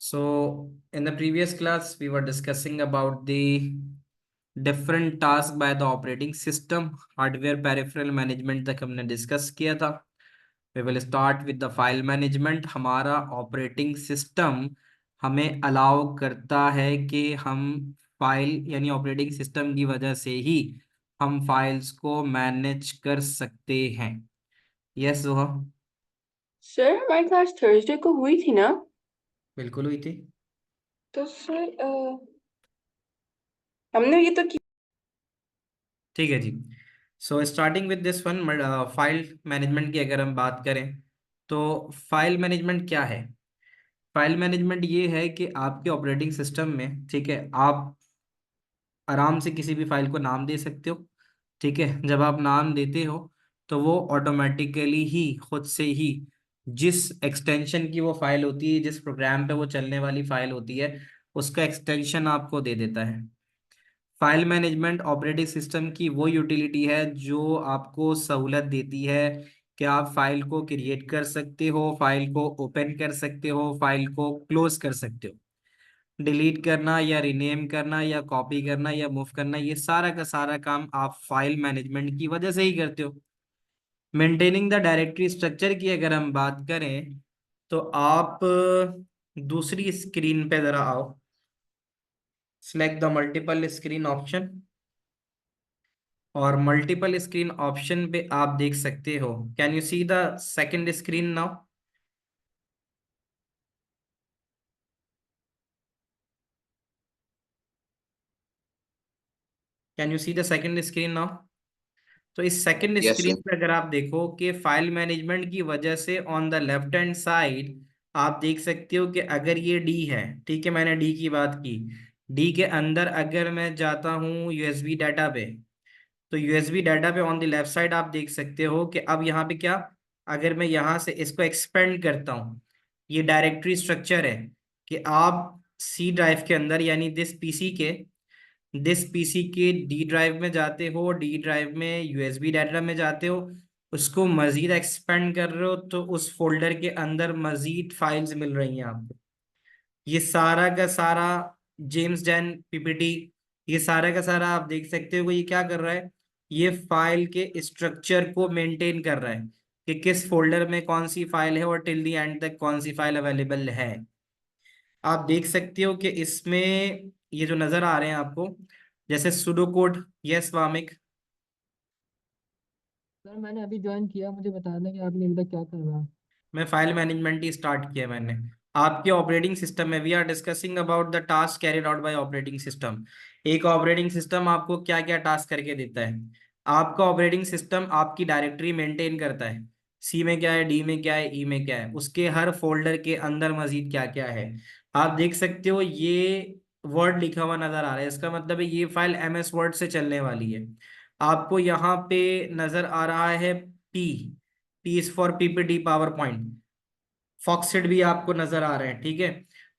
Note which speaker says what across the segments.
Speaker 1: So, in the previous class, we were discussing about the different tasks by the operating system, hardware peripheral management तक हमने discuss किया था. We will start with the file management. हमारा operating system हमें allow करता है कि हम फाइल यानी ऑपरेटिंग सिस्टम की वजह से ही हम फाइल्स को मैनेज कर सकते हैं. यस जोहा,
Speaker 2: सर हमारी क्लास थर्सडे को हुई थी ना।
Speaker 1: बिल्कुल हुई थी.
Speaker 2: तो सर हमने ये तो
Speaker 1: ठीक है जी. So starting with this one, file management की अगर हम बात करें तो फाइल मैनेजमेंट क्या है. फाइल मैनेजमेंट ये है कि आपके ऑपरेटिंग सिस्टम में, ठीक है, आप आराम से किसी भी फाइल को नाम दे सकते हो. ठीक है, जब आप नाम देते हो तो वो ऑटोमेटिकली ही खुद से ही जिस एक्सटेंशन की वो फाइल होती है, जिस प्रोग्राम पे वो चलने वाली फाइल होती है, उसका एक्सटेंशन आपको दे देता है. फाइल मैनेजमेंट ऑपरेटिंग सिस्टम की वो यूटिलिटी है जो आपको सहूलत देती है कि आप फाइल को क्रिएट कर सकते हो, फाइल को ओपन कर सकते हो, फाइल को क्लोज कर सकते हो. डिलीट करना या रिनेम करना या कॉपी करना या मूव करना, ये सारा का सारा काम आप फाइल मैनेजमेंट की वजह से ही करते हो. मेंटेनिंग द डायरेक्टरी स्ट्रक्चर की अगर हम बात करें तो आप दूसरी स्क्रीन पे जरा आओ. Select the multiple screen option, और मल्टीपल स्क्रीन ऑप्शन पे आप देख सकते हो. Can you see the second screen now? Can you see the second screen now? तो इस सेकंड
Speaker 3: यस
Speaker 1: स्क्रीन
Speaker 3: सर।
Speaker 1: पे अगर आप देखो कि फाइल मैनेजमेंट की वजह से on the left hand side आप देख सकते हो कि अगर ये डी है, ठीक है, मैंने डी की बात की. डी के अंदर अगर मैं जाता हूँ यूएसबी डाटा पे, तो यूएसबी डाटा पे ऑन द लेफ्ट साइड आप देख सकते हो कि अब यहाँ पे क्या, अगर मैं यहाँ से इसको एक्सपेंड करता हूँ, ये डायरेक्टरी स्ट्रक्चर है कि आप सी ड्राइव के अंदर यानी दिस पीसी के डी ड्राइव में जाते हो, डी ड्राइव में यूएसबी डाटा में जाते हो, उसको मजीद एक्सपेंड कर रहे हो तो उस फोल्डर के अंदर मजीद फाइल्स मिल रही हैं आपको. ये सारा का सारा जेम्स जैन पीपीटी, ये सारा का सारा आप देख सकते हो कि ये क्या कर रहा है, ये फाइल के स्ट्रक्चर को मेंटेन कर रहा है कि किस फोल्डर में कौन सी फाइल है और टिल दी एंड तक कौन सी फाइल अवेलेबल है. आप देख सकते हो कि इसमें ये जो नजर आ रहे हैं आपको, जैसे pseudo code. Yes Wamiq.
Speaker 4: Sir मैंने अभी ज्वाइन किया, मुझे बता दें कि आपने अभी तक क्या कर रहा है।
Speaker 1: मैं फाइल मैनेजमेंट ही स्टार्ट किया मैंने. आपके ऑपरेटिंग सिस्टम में we are discussing about the task carried out by operating system. एक ऑपरेटिंग सिस्टम आपको क्या क्या टास्क करके देता है. आपका ऑपरेटिंग सिस्टम आपकी डायरेक्टरी मेंटेन करता है. सी में क्या है, डी में क्या है, ई में क्या है, उसके हर फोल्डर के अंदर मजीद क्या क्या है. आप देख सकते हो ये वर्ड लिखा हुआ नजर आ रहा है, इसका मतलब है ये फाइल एमएस वर्ड से चलने वाली है. आपको यहाँ पे नजर आ रहा है P. P is for PPT PowerPoint. फॉक्सेट भी आपको नजर आ रहे हैं, ठीक है.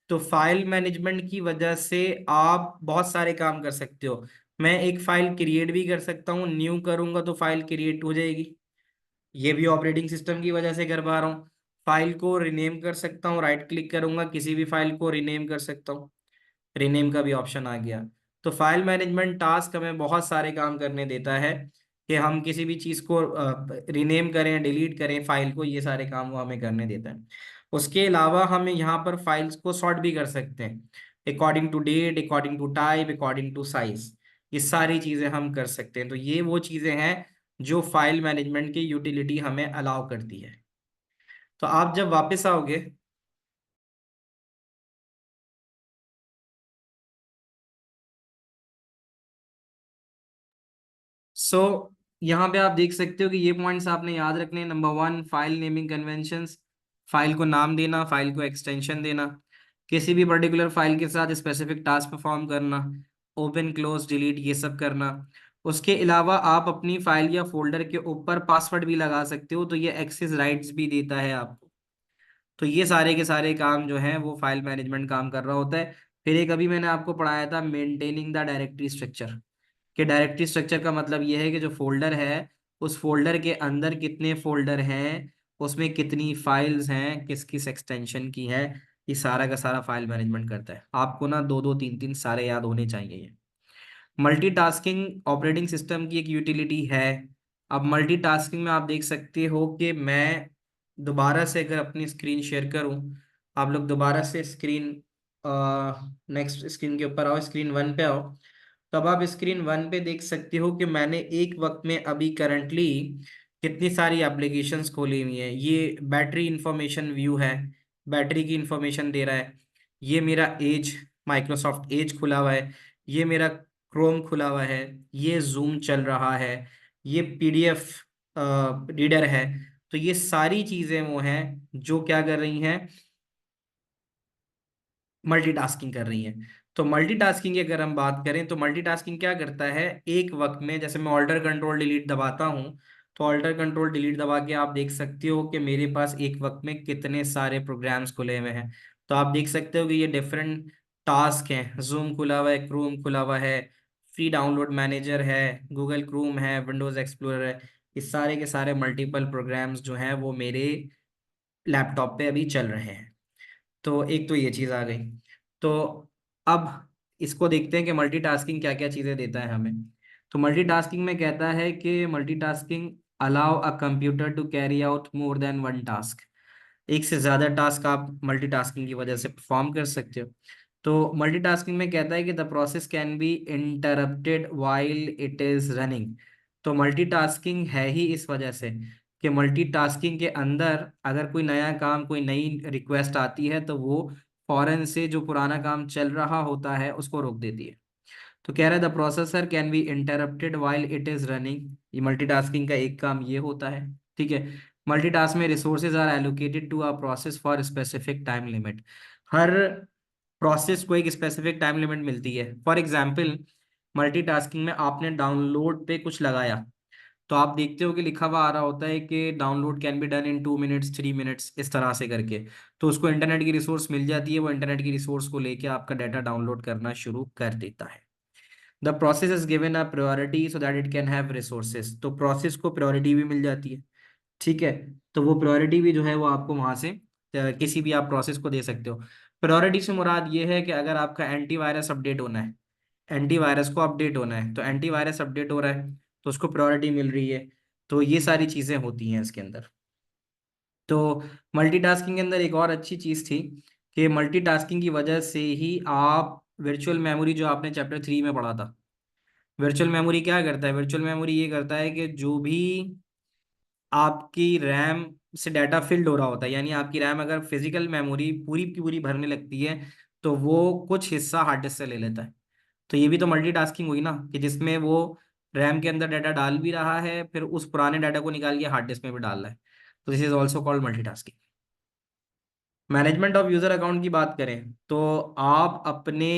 Speaker 1: तो फाइल मैनेजमेंट की वजह से आप बहुत सारे काम कर सकते हो. मैं एक फाइल क्रिएट भी कर सकता हूँ, न्यू करूंगा तो फाइल क्रिएट हो जाएगी, ये भी ऑपरेटिंग सिस्टम की वजह से कर पा रहा हूँ. फाइल को रिनेम कर सकता हूँ, राइट क्लिक करूंगा किसी भी फाइल को रिनेम कर सकता हूँ, रीनेम का भी ऑप्शन आ गया. तो फाइल मैनेजमेंट टास्क हमें बहुत सारे काम करने देता है कि हम किसी भी चीज़ को रीनेम करें, डिलीट करें फाइल को, ये सारे काम वो हमें करने देता है. उसके अलावा हम यहाँ पर फाइल्स को सॉर्ट भी कर सकते हैं according to date, according to type, according to size. ये सारी चीज़ें हम कर सकते हैं. तो ये वो चीज़ें हैं जो फाइल मैनेजमेंट की यूटिलिटी हमें अलाउ करती है. तो आप जब वापस आओगे, सो यहाँ पे आप देख सकते हो कि ये पॉइंट्स आपने याद रखने हैं. Number one, file naming conventions, file को नाम देना, फाइल को एक्सटेंशन देना, किसी भी पर्टिकुलर फाइल के साथ स्पेसिफिक टास्क परफॉर्म करना, ओपन क्लोज डिलीट ये सब करना. उसके अलावा आप अपनी फाइल या फोल्डर के ऊपर पासवर्ड भी लगा सकते हो, तो ये एक्सेस राइट्स भी देता है आपको. तो ये सारे के सारे काम जो हैं वो फाइल मैनेजमेंट काम कर रहा होता है. फिर एक अभी मैंने आपको पढ़ाया था मेंटेनिंग द डायरेक्टरी स्ट्रक्चर, कि डायरेक्टरी स्ट्रक्चर का मतलब ये है कि जो फोल्डर है उस फोल्डर के अंदर कितने फोल्डर हैं, उसमें कितनी फाइल्स हैं, किस किस एक्सटेंशन की है, ये सारा का सारा फाइल मैनेजमेंट करता है। आपको ना दो दो तीन तीन सारे याद होने चाहिए ये। मल्टीटास्किंग ऑपरेटिंग सिस्टम की एक यूटिलिटी है। अब मल्टीटास्किंग में आप देख सकते हो कि मैं दोबारा से अगर अपनी स्क्रीन शेयर करूं, आप लोग दोबारा से स्क्रीन नेक्स्ट स्क्रीन के ऊपर आओ, स्क्रीन वन पे आओ। तो अब आप स्क्रीन वन पे देख सकते हो कि मैंने एक वक्त में अभी करंटली कितनी सारी एप्लीकेशंस खोली हुई हैं। ये बैटरी इंफॉर्मेशन व्यू है, बैटरी की इंफॉर्मेशन दे रहा है। ये मेरा एज, माइक्रोसॉफ्ट एज खुला हुआ है। ये मेरा क्रोम खुला हुआ है। ये जूम चल रहा है। ये पीडीएफ रीडर है। तो ये सारी चीजें वो हैं जो क्या कर रही हैं, मल्टीटास्किंग कर रही हैं। तो मल्टीटास्किंग की अगर हम बात करें तो मल्टीटास्किंग क्या करता है, एक वक्त में जैसे मैं ऑल्टर कंट्रोल डिलीट दबाता हूं, तो ऑल्टर कंट्रोल डिलीट दबा के आप देख सकते हो कि मेरे पास एक वक्त में कितने सारे प्रोग्राम्स खुले हुए हैं। तो आप देख सकते हो कि ये डिफरेंट टास्क हैं। जूम खुला हुआ है, क्रोम खुला हुआ है, फ्री डाउनलोड मैनेजर है, गूगल क्रोम है, विंडोज एक्सप्लोरर है। इस सारे के सारे मल्टीपल प्रोग्राम्स जो हैं वो मेरे लैपटॉप पे अभी चल रहे हैं। तो एक तो ये चीज़ आ गई। तो अब इसको देखते हैं कि मल्टीटास्किंग क्या क्या चीज़ें देता है हमें। तो मल्टीटास्किंग में कहता है कि multitasking allow a computer to carry out more than one task. एक से ज़्यादा टास्क आप मल्टीटास्किंग की वजह से परफॉर्म कर सकते हो। तो मल्टीटास्किंग में कहता है कि the process can be interrupted while it is running. तो मल्टीटास्किंग है ही इस वजह से कि मल्टीटास्किंग के अंदर अगर कोई नया काम, कोई नई रिक्वेस्ट आती है तो वो फौरन से जो पुराना काम चल रहा होता है उसको रोक देती है। तो कह रहा है the processor can be interrupted while it is running. ये मल्टीटास्किंग का एक काम ये होता है। ठीक है। मल्टीटास्क में resources are allocated to a process for specific time limit. हर प्रोसेस को एक स्पेसिफिक टाइम लिमिट मिलती है। फॉर एग्जांपल, मल्टीटास्किंग में आपने डाउनलोड पे कुछ लगाया, तो आप देखते हो कि लिखा हुआ आ रहा होता है कि download can be done in 2 minutes, 3 minutes, इस तरह से करके। तो उसको इंटरनेट की रिसोर्स मिल जाती है, वो इंटरनेट की रिसोर्स को लेके आपका डाटा डाउनलोड करना शुरू कर देता है। The process is given a priority so that it can have resources. तो प्रोसेस को प्रायोरिटी भी मिल जाती है। ठीक है। तो वो प्रायोरिटी भी जो है वो आपको वहां से किसी भी आप प्रोसेस को दे सकते हो। प्रायोरिटी से मुराद ये है कि अगर आपका एंटीवायरस अपडेट होना है, एंटीवायरस को अपडेट होना है, तो एंटीवायरस अपडेट हो रहा है तो उसको प्रायोरिटी मिल रही है। तो ये सारी चीजें होती हैं इसके अंदर। तो मल्टीटास्किंग के अंदर एक और अच्छी चीज थी कि मल्टीटास्किंग की वजह से ही आप वर्चुअल मेमोरी, जो आपने चैप्टर 3 में पढ़ा था, वर्चुअल मेमोरी क्या करता है, वर्चुअल मेमोरी ये करता है कि जो भी आपकी रैम से डाटा फिल्ड हो रहा होता है, यानी आपकी रैम अगर फिजिकल मेमोरी पूरी की पूरी भरने लगती है तो वो कुछ हिस्सा हार्ड डिस्क से ले लेता है। तो ये भी तो मल्टीटास्किंग हुई ना, कि जिसमें वो रैम के अंदर डाटा डाल भी रहा है, फिर उस पुराने डाटा को निकाल के हार्ड डिस्क में भी डाल रहा है। तो this is also called multitasking. Management of user account की बात करें तो आप अपने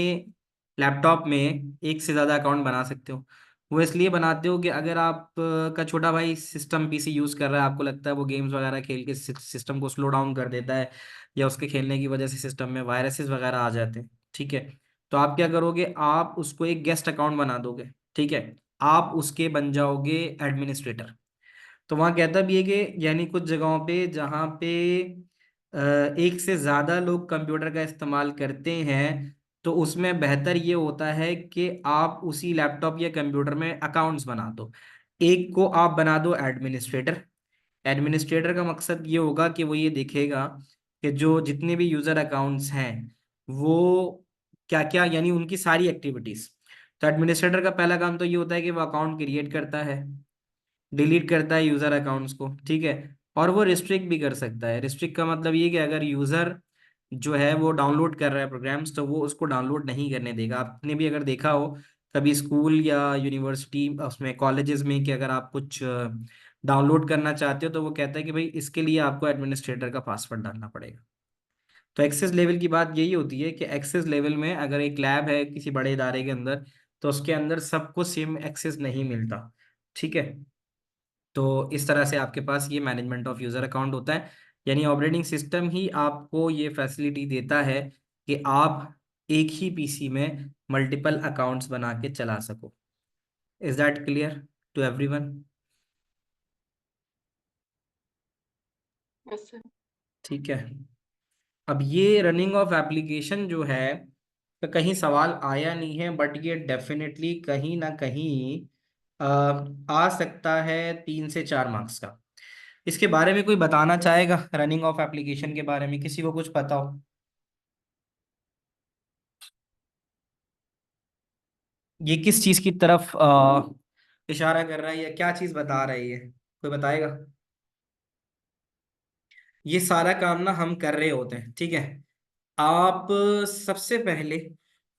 Speaker 1: लैपटॉप में एक से ज़्यादा अकाउंट बना सकते हो। वो इसलिए बनाते हो कि अगर आप का छोटा भाई सिस्टम पीसी यूज़ कर रहा है, आपको लगता है वो गेम्स वगैरह खेल के सिस्टम को स्लो डाउन कर देता है, या उसके खेलने की वजह से सिस्टम में वायरसेस वगैरह आ जाते हैं। ठीक है। तो आप क्या करोगे, आप उसको एक गेस्ट अकाउंट बना दोगे। ठीक है। आप उसके बन जाओगे एडमिनिस्ट्रेटर। तो वहाँ कहता भी है कि यानी कुछ जगहों पे जहाँ पे एक से ज़्यादा लोग कंप्यूटर का इस्तेमाल करते हैं, तो उसमें बेहतर ये होता है कि आप उसी लैपटॉप या कंप्यूटर में अकाउंट्स बना दो। एक को आप बना दो एडमिनिस्ट्रेटर। एडमिनिस्ट्रेटर का मकसद ये होगा कि वो ये देखेगा कि जो जितने भी यूज़र अकाउंट्स हैं वो क्या क्या, यानी उनकी सारी एक्टिविटीज़। तो एडमिनिस्ट्रेटर का पहला काम तो ये होता है कि वो अकाउंट क्रिएट करता है, डिलीट करता है यूजर अकाउंट्स को। ठीक है। और वो रिस्ट्रिक्ट भी कर सकता है। रिस्ट्रिक्ट का मतलब ये कि अगर यूजर जो है वो डाउनलोड कर रहा है प्रोग्राम्स, तो वो उसको डाउनलोड नहीं करने देगा। आपने भी अगर देखा हो कभी स्कूल या यूनिवर्सिटी उसमें कॉलेजेस में कि अगर आप कुछ डाउनलोड करना चाहते हो तो वो कहता है कि भाई इसके लिए आपको एडमिनिस्ट्रेटर का पासवर्ड डालना पड़ेगा। तो एक्सेस लेवल की बात यही होती है कि एक्सेस लेवल में अगर एक लैब है किसी बड़े इदारे के अंदर, तो उसके अंदर सबको सेम एक्सेस नहीं मिलता। ठीक है। तो इस तरह से आपके पास ये मैनेजमेंट ऑफ यूजर अकाउंट होता है। यानी ऑपरेटिंग सिस्टम ही आपको ये फैसिलिटी देता है कि आप एक ही पीसी में मल्टीपल अकाउंट्स बना के चला सको। Is that clear to everyone?
Speaker 2: Yes, sir.
Speaker 1: ठीक है। अब ये रनिंग ऑफ एप्लीकेशन जो है, तो कहीं सवाल आया नहीं है, बट ये डेफिनेटली कहीं ना कहीं अ, आ सकता है 3 से 4 मार्क्स का। इसके बारे में कोई बताना चाहेगा, रनिंग ऑफ एप्लीकेशन के बारे में किसी को कुछ पता हो? ये किस चीज की तरफ इशारा कर रहा है या क्या चीज बता रही है, कोई बताएगा? ये सारा काम ना हम कर रहे होते हैं, ठीक है। आप सबसे पहले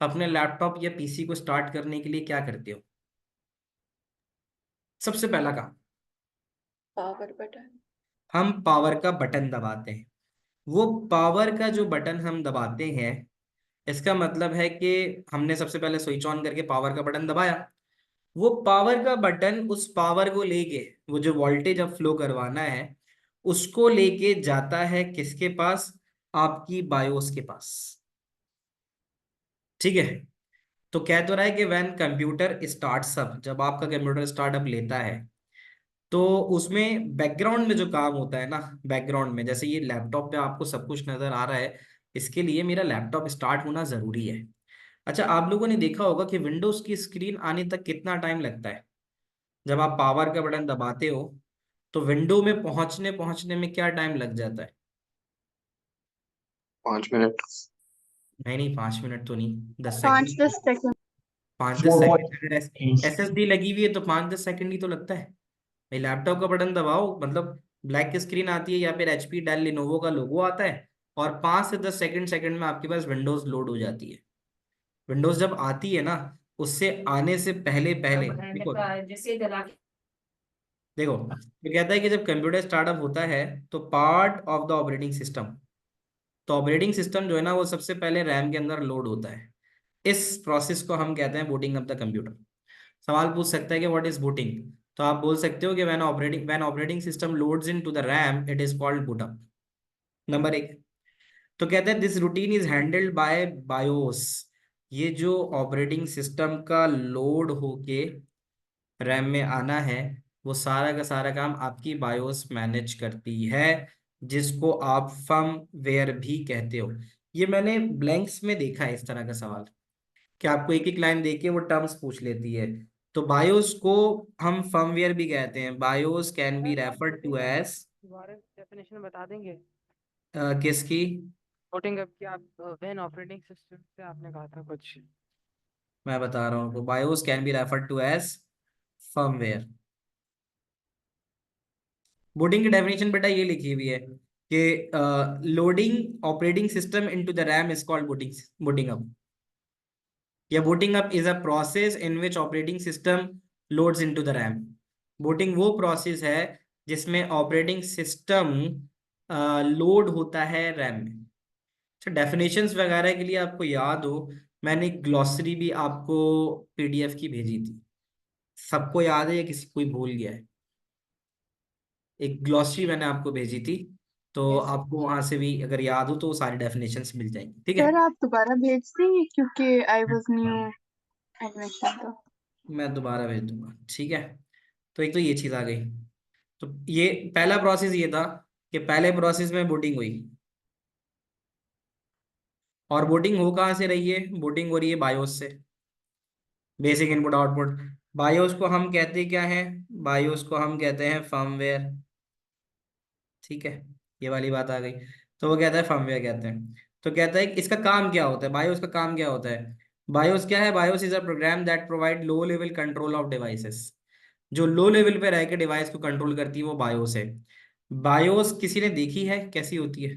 Speaker 1: अपने लैपटॉप या पीसी को स्टार्ट करने के लिए क्या करते हो? सबसे पहला काम,
Speaker 2: पावर बटन।
Speaker 1: हम पावर का बटन दबाते हैं। वो पावर का जो बटन हम दबाते हैं, इसका मतलब है कि हमने सबसे पहले स्विच ऑन करके पावर का बटन दबाया। वो पावर का बटन उस पावर को लेके, वो जो वोल्टेज अब फ्लो करवाना है, उसको लेके जाता है किसके पास? आपकी बायोस के पास। ठीक है। तो कह तो रहा है कि व्हेन कंप्यूटर स्टार्ट्स अप, जब आपका कंप्यूटर स्टार्टअप लेता है, तो उसमें बैकग्राउंड में जो काम होता है ना, बैकग्राउंड में, जैसे ये लैपटॉप पे आपको सब कुछ नजर आ रहा है, इसके लिए मेरा लैपटॉप स्टार्ट होना जरूरी है। अच्छा, आप लोगों ने देखा होगा कि विंडोज की स्क्रीन आने तक कितना टाइम लगता है? जब आप पावर का बटन दबाते हो, तो विंडो में पहुंचने पहुंचने में क्या टाइम लग जाता है?
Speaker 3: 5 मिनट।
Speaker 1: नहीं नहीं, 5 मिनट तो नहीं, 10 सेकंड।
Speaker 2: 5-10 सेकंड।
Speaker 1: 5-10 सेकंड। एसएसडी लगी हुई है तो 5-10 सेकंड ही तो लगता है भाई। लैपटॉप का बटन दबाओ, मतलब ब्लैक स्क्रीन आती है या फिर एचपी डेल लिनोवो का लोगो आता है, और 5 से 10 सेकंड में आपके पास विंडोज लोड हो जाती है। विंडोज जब आती है ना, उससे आने से पहले पहले देखो, देखो ये कहता है कि जब कंप्यूटर स्टार्टअप होता है, तो part of the operating system, तो ऑपरेटिंग सिस्टम जो है ना, वो सबसे पहले रैम के अंदर लोड होता है। इस प्रोसेस को हम कहते हैं बूटिंग अप द कंप्यूटर। सवाल पूछ सकता है कि व्हाट इज बूटिंग, तो आप बोल सकते हो कि when operating system loads into the RAM, it is called boot up. Number एक। तो कहते हैं this routine is handled by BIOS. ये जो ऑपरेटिंग सिस्टम का लोड होके रैम में आना है, वो सारा का सारा काम आपकी बायोस मैनेज करती है, जिसको आप फर्मवेयर भी कहते हो। ये मैंने ब्लैंक्स में देखा है इस तरह का सवाल, कि आपको एक एक लाइन देके वो टर्म्स पूछ लेती है। तो बायोस को हम फर्मवेयर भी कहते हैं। BIOS can be referred to as,
Speaker 4: दोबारा डेफिनेशन बता देंगे
Speaker 1: किसकी?
Speaker 4: कोटिंग अप की? आप व्हेन ऑपरेटिंग सिस्टम से आपने कहा था कुछ।
Speaker 1: मैं बता रहा हूँ, BIOS can be referred to as firmware. Booting की डेफिनेशन बेटा ये लिखी हुई है कि loading operating system into the RAM is called booting, booting up. या booting up is a process in which operating system loads into the RAM. Booting वो process है जिसमें ऑपरेटिंग सिस्टम लोड होता है रैम में। तो डेफिनेशंस वगैरह के लिए आपको याद हो, मैंने ग्लॉसरी भी आपको पीडीएफ की भेजी थी। सबको याद है या किसी कोई भूल गया है? एक ग्लॉसरी मैंने आपको भेजी थी, तो आपको वहां से भी अगर याद हो तो वो सारी डेफिनेशंस मिल जाएंगी, ठीक है।
Speaker 2: सर आप दोबारा भेज देंगे क्योंकि आई वाज न्यू एडमिशन तो।
Speaker 1: मैं दोबारा भेज दूंगा, ठीक है। तो एक तो ये चीज आ गई। तो ये पहला प्रोसेस ये था कि पहले प्रोसेस में बूटिंग हुई, और बूटिंग हो कहाँ से रही है? बूटिंग हो रही है बायोस से, बेसिक इनपुट आउटपुट। बायोस को हम कहते क्या है? बायोस को हम कहते हैं फर्मवेयर, ठीक है। ये वाली बात आ गई। तो वो कहता है फर्मवेयर कहते हैं। तो कहता है कि इसका काम क्या होता है, बायोस का काम क्या होता है? बायोस क्या है? BIOS is a program that provide low level control of devices. जो लो लेवल पे रह के डिवाइस को कंट्रोल करती है वो बायोस है। बायोस किसी ने देखी है कैसी होती है?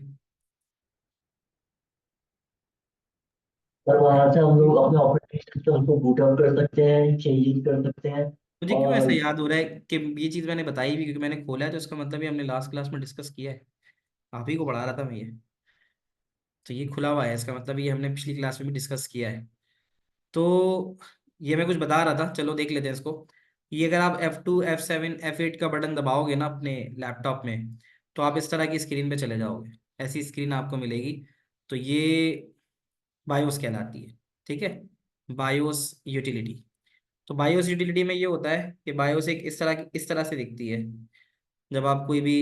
Speaker 3: पर वहां से हम लोग अपने ऑपरेटिंग सिस्टम को बूट अप कर सकते हैं, चेंजेस कर सकते हैं।
Speaker 1: मुझे क्यों ऐसा
Speaker 3: और
Speaker 1: याद हो रहा है कि ये चीज मैंने बताई भी, क्योंकि मैंने खोला है, तो इसका मतलब ये हमने लास्ट क्लास में डिस्कस किया है। आप ही को पढ़ा रहा था मैं ये। तो ये खुला हुआ है, इसका मतलब ये हमने पिछली क्लास में भी डिस्कस किया है। तो ये मैं कुछ बता रहा था, चलो देख लेते हैं इसको। ये अगर आप F2 F7 F8 का बटन दबाओगे ना अपने लैपटॉप में, तो आप इस तरह की स्क्रीन पे चले जाओगे। ऐसी स्क्रीन आपको मिलेगी। तो ये बायोस कहलाती है, ठीक है। BIOS utility. तो बायोस यूटिलिटी में ये होता है कि बायोस एक इस तरह से दिखती है। जब आप कोई भी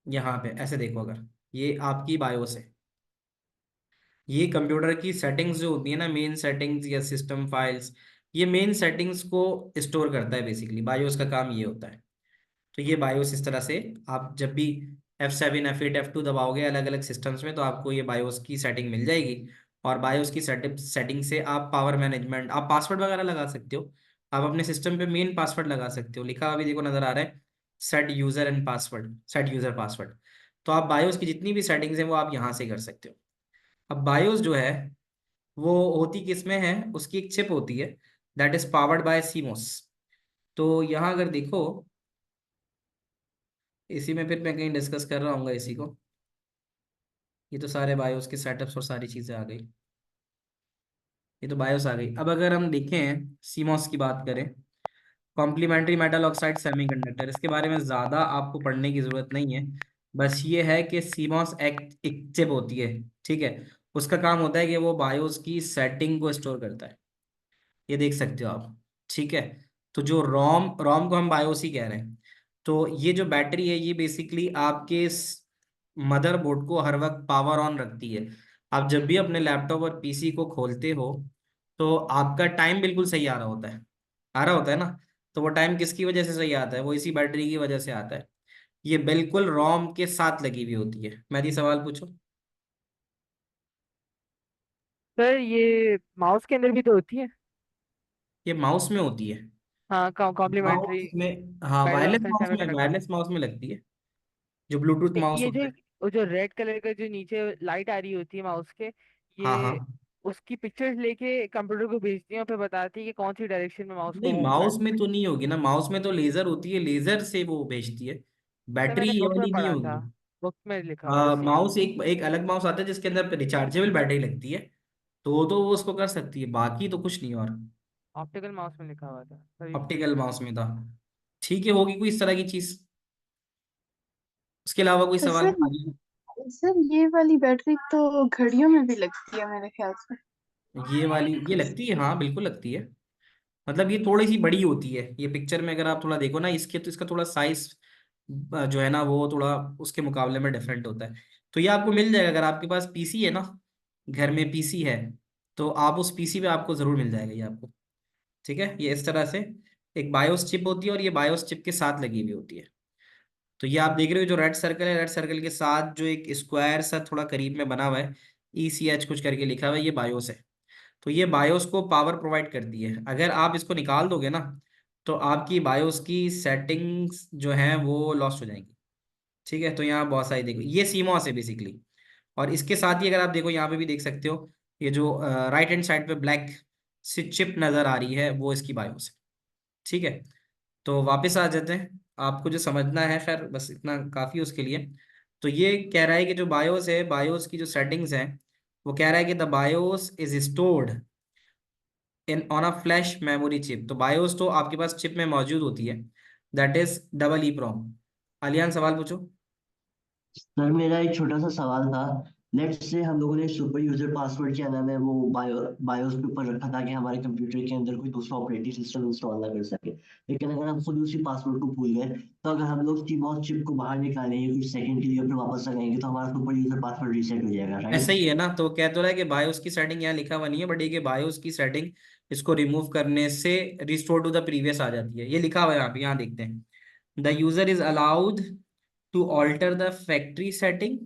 Speaker 1: यहाँ पे ऐसे देखो, अगर ये आपकी बायोस है। ये कंप्यूटर की सेटिंग्स जो होती है ना, मेन सेटिंग्स या सिस्टम फाइल्स, ये मेन सेटिंग्स को स्टोर करता है बेसिकली। बायोस का काम ये होता है। तो ये बायोस इस तरह से, आप जब भी F7 F8 F2 दबाओगे अलग अलग सिस्टम्स में, तो आपको ये बायोस की सेटिंग मिल जाएगी। और बायोस की सेटिंग से आप पावर मैनेजमेंट, आप पासवर्ड वगैरह लगा सकते हो। आप अपने सिस्टम पे मेन पासवर्ड लगा सकते हो, लिखा हुआ अभी देखो नजर आ रहा है, set user and password, set user password. तो आप बायोस की जितनी भी सेटिंग्स हैं वो आप यहाँ से कर सकते हो। अब बायोस जो है वो होती किसमें है, उसकी एक चिप होती है, that is powered by CMOS. तो यहाँ अगर देखो, इसी में फिर मैं कहीं डिस्कस कर रहा हूँ इसी को। ये तो सारे बायोस के सेटअप्स और सारी चीज़ें आ गई। ये तो बायोस आ गई। अब अगर हम देखें सीमोस की बात करें, कॉम्प्लीमेंट्री मेटल ऑक्साइड सेमीकंडक्टर, इसके बारे में ज़्यादा आपको पढ़ने की ज़रूरत नहीं है। बस ये है कि सीमोस एक चिप होती है, ठीक है। उसका काम होता है कि वो बायोस की सेटिंग को स्टोर करता है। ये देख सकते हो आप, ठीक है। तो जो रोम रोम को हम बायोस ही कह रहे हैं। तो ये जो बैटरी है ये बेसिकली आपके मदरबोर्ड को हर वक्त पावर ऑन रखती है। आप जब भी अपने लैपटॉप और पीसी को खोलते हो तो आपका टाइम बिल्कुल सही आ रहा होता है, आ रहा होता है ना। तो वो टाइम किसकी वजह से सही आता है, वो इसी बैटरी की वजह से आता है। ये बिल्कुल रोम के साथ लगी हुई होती है। मैं ये सवाल पूछो।
Speaker 5: सर ये माउस के अंदर भी तो होती है।
Speaker 1: ये माउस में होती है।
Speaker 5: हाँ, कॉम्प्लीमेंट्री
Speaker 1: माउस में, हाँ
Speaker 5: मेटल
Speaker 1: वायरलेस
Speaker 5: ऑक्साइड
Speaker 1: माउस में,
Speaker 5: सेमीकंडक्टर।
Speaker 1: वायरलेस माउस में लगती है, जो ब्लूटूथ माउस
Speaker 5: ये जो
Speaker 1: होता है।
Speaker 5: वो जो रेड कलर का जो नीचे लाइट आ रही होती है माउस के,
Speaker 1: हाँ हाँ।
Speaker 5: ये उसकी पिक्चर्स लेके कंप्यूटर को भेजती है और फिर बताती है कि कौन सी डायरेक्शन में माउस को
Speaker 1: नहीं,
Speaker 5: मूव
Speaker 1: माउस
Speaker 5: करना
Speaker 1: में तो नहीं होगी ना, माउस में तो लेजर होती है, लेजर से वो भेजती है।
Speaker 5: है। सर
Speaker 1: बैटरी
Speaker 5: मैंने
Speaker 1: ये
Speaker 5: बुक में
Speaker 1: वाली नहीं
Speaker 5: पढ़ा था,
Speaker 1: होगी।
Speaker 5: बुक में लिखा हुआ था सी।
Speaker 1: माउस एक एक अलग माउस आता है जिसके अंदर रिचार्जेबल बैटरी लगती है। तो वो उसको कर सकती है, बाकी तो कुछ नहीं। और
Speaker 5: ऑप्टिकल माउस में लिखा हुआ था सर ये।
Speaker 1: ऑप्टिकल माउस में था, ठीक है, होगी कोई इस तरह की चीज। उसके अलावा कोई
Speaker 2: तो
Speaker 1: सवाल?
Speaker 2: सर ये वाली बैटरी तो घड़ियों में भी लगती है मेरे ख्याल से।
Speaker 1: ये वाली ये लगती है, हाँ बिल्कुल लगती है। मतलब ये थोड़ी सी बड़ी होती है, ये पिक्चर में अगर आप थोड़ा देखो ना इसके, तो इसका थोड़ा साइज जो है ना वो थोड़ा उसके मुकाबले में डिफरेंट होता है। तो ये आपको मिल जाएगा अगर आपके पास पीसी है ना, घर में पीसी है, तो आप उस पीसी पे आपको जरूर मिल जाएगा ये आपको। ठीक है, ये इस तरह से एक बायोस चिप होती है और ये बायोस चिप के साथ लगी हुई होती है। तो ये आप देख रहे हो जो रेड सर्कल है, रेड सर्कल के साथ जो एक स्क्वायर सा थोड़ा करीब में बना हुआ है, ECH कुछ करके लिखा हुआ है, ये बायोस है। तो ये बायोस को पावर प्रोवाइड करती है। अगर आप इसको निकाल दोगे ना, तो आपकी बायोस की सेटिंग्स जो हैं वो लॉस्ट हो जाएंगी। ठीक है, तो यहाँ बहुत सारी देखो, ये सीमॉस है बेसिकली। और इसके साथ ही अगर आप देखो यहाँ पे भी देख सकते हो, ये जो राइट हैंड साइड पे ब्लैक सी चिप नजर आ रही है वो इसकी बायोस है। ठीक है, तो वापस आ जाते हैं। आपको जो समझना है, खैर बस इतना काफ़ी उसके लिए। तो ये कह रहा है कि जो बायोस है, बायोस की जो सेटिंग्स हैं, वो कह रहा है कि the BIOS is stored in on a flash memory chip. तो बायोस तो आपके पास चिप में मौजूद होती है, दैट इज डबल ई प्रोम। आलियान सवाल पूछो।
Speaker 3: सर मेरा एक छोटा सा सवाल था। लेट्स से हम लोगों ने सुपर यूजर पासवर्ड क्या नाम है वो बायोस के ऊपर रखा था कि हमारे कंप्यूटर के अंदर कोई दूसरा ऑपरेटिंग सिस्टम इंस्टॉल ना कर सके। लेकिन अगर हम खुद उसी पासवर्ड को भूल गए, तो अगर हम लोग सीमॉस चिप को बाहर निकालेंगे कुछ सेकंड के लिए फिर वापस लगाएंगे तो हमारा सुपर यूजर पासवर्ड रीसेट हो जाएगा,
Speaker 1: ऐसा
Speaker 3: राइट?
Speaker 1: ही है ना, तो कह तो रहा है कि बायोस की सेटिंग यहाँ लिखा हुआ नहीं है, बट ये कि बायोस की सेटिंग इसको रिमूव करने से रिस्टोर टू द प्रीवियस आ जाती है। ये लिखा हुआ है यहाँ पे, यहाँ देखते हैं। The user is allowed to alter the factory setting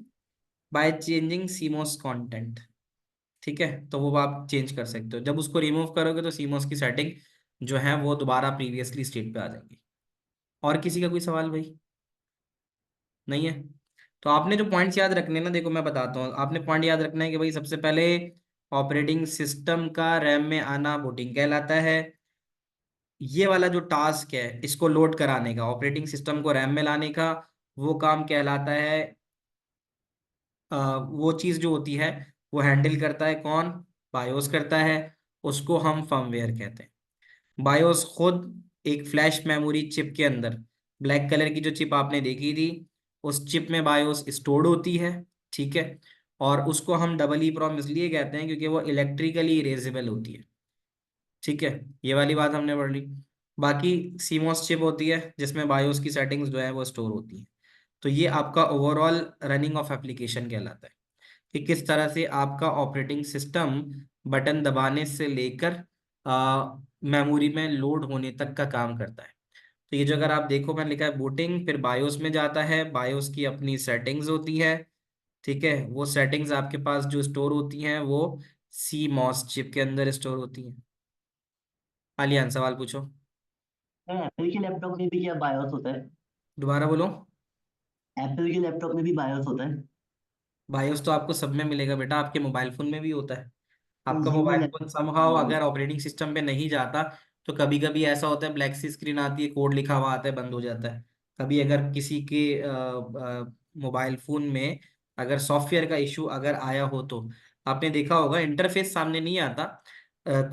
Speaker 1: by changing CMOS content. ठीक है, तो वो आप चेंज कर सकते हो। जब उसको रिमूव करोगे तो सीमोस की सेटिंग जो है वो दोबारा प्रीवियसली स्टेट पे आ जाएगी। और किसी का कोई सवाल भाई? नहीं है? तो आपने जो पॉइंट्स याद रखने हैं ना, देखो मैं बताता हूँ, आपने पॉइंट याद रखना है कि भाई सबसे पहले ऑपरेटिंग सिस्टम का रैम में आना बूटिंग कहलाता है। ये वाला जो टास्क है इसको लोड कराने का, ऑपरेटिंग सिस्टम को रैम में लाने का, वो काम कहलाता है, वो चीज़ जो होती है वो हैंडल करता है कौन? बायोस करता है। उसको हम फर्मवेयर कहते हैं। बायोस खुद एक फ्लैश मेमोरी चिप के अंदर, ब्लैक कलर की जो चिप आपने देखी थी, उस चिप में बायोस स्टोर्ड होती है। ठीक है, और उसको हम डबल ई प्रॉम इसलिए कहते हैं क्योंकि वो इलेक्ट्रिकली इरेजेबल होती है। ठीक है, ये वाली बात हमने पढ़ ली। बाकी सीमोस चिप होती है जिसमें बायोस की सेटिंग्स जो है वो स्टोर होती है। तो ये आपका ओवरऑल रनिंग ऑफ एप्लीकेशन कहलाता है कि किस तरह से आपका ऑपरेटिंग सिस्टम बटन दबाने से लेकर मेमोरी में लोड होने तक का काम करता है। तो ये जो अगर आप देखो, मैंने लिखा है बूटिंग, फिर बायोस में जाता है, बायोस की अपनी सेटिंग्स होती है, ठीक है। वो सेटिंग्स आपके पास जो स्टोर होती हैं वो सी मॉस चिप के अंदर स्टोर होती हैं। आलियान सवाल पूछो।
Speaker 3: एप्पल के लैपटॉप में भी क्या बायोस होता है?
Speaker 1: दोबारा बोलो।
Speaker 3: एप्पल के लैपटॉप में भी बायोस होता है?
Speaker 1: बायोस तो आपको सब में मिलेगा बेटा, आपके मोबाइल फोन में भी होता है।
Speaker 3: तो
Speaker 1: आपका
Speaker 3: ये वो
Speaker 1: मोबाइल फोन समहाउ
Speaker 3: लैपटॉप
Speaker 1: अगर ऑपरेटिंग सिस्टम पे नहीं जाता तो कभी कभी ऐसा होता है, ब्लैक सी स्क्रीन आती है, कोड लिखा हुआ आता है, बंद हो जाता है। कभी अगर किसी के मोबाइल फोन में अगर सॉफ्टवेयर का इशू अगर आया हो तो आपने देखा होगा इंटरफेस सामने नहीं आता,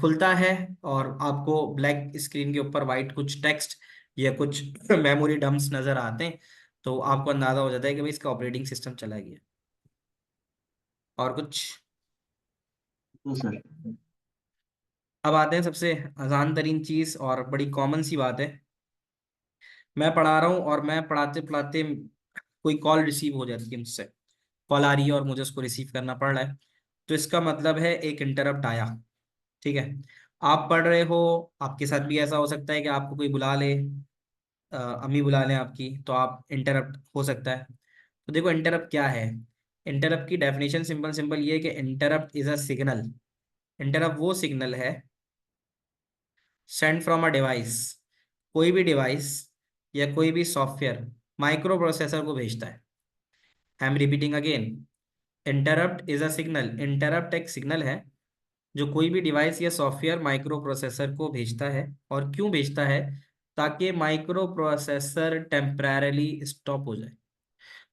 Speaker 1: खुलता है और आपको ब्लैक स्क्रीन के ऊपर वाइट कुछ टेक्स्ट या कुछ मेमोरी डंप्स नजर आते हैं, तो आपको अंदाजा हो जाता है कि भाई इसका ऑपरेटिंग सिस्टम चला गया। और कुछ।
Speaker 3: तो सर
Speaker 1: अब आते हैं सबसे आसान तरीन चीज और बड़ी कॉमन सी बात है। मैं पढ़ा रहा हूँ और मैं पढ़ाते पढ़ाते कोई कॉल रिसीव हो जाती है मुझसे, कॉल आ रही है और मुझे उसको रिसीव करना पड़ रहा है, तो इसका मतलब है एक इंटरप्ट आया। ठीक है। आप पढ़ रहे हो, आपके साथ भी ऐसा हो सकता है कि आपको कोई बुला ले, अम्मी बुला लें आपकी, तो आप इंटरप्ट हो सकता है। तो देखो इंटरप्ट क्या है। इंटरप्ट की डेफिनेशन सिंपल सिंपल ये है कि interrupt is a signal. Interrupt वो सिग्नल है सेंड फ्रॉम अ डिवाइस, कोई भी डिवाइस या कोई भी सॉफ्टवेयर माइक्रो प्रोसेसर को भेजता है। I am repeating again, interrupt is a signal. Interrupt एक सिग्नल है जो कोई भी डिवाइस या सॉफ्टवेयर माइक्रो प्रोसेसर को भेजता है। और क्यों भेजता है? ताकि माइक्रो प्रोसेसर टेम्परेरली स्टॉप हो जाए।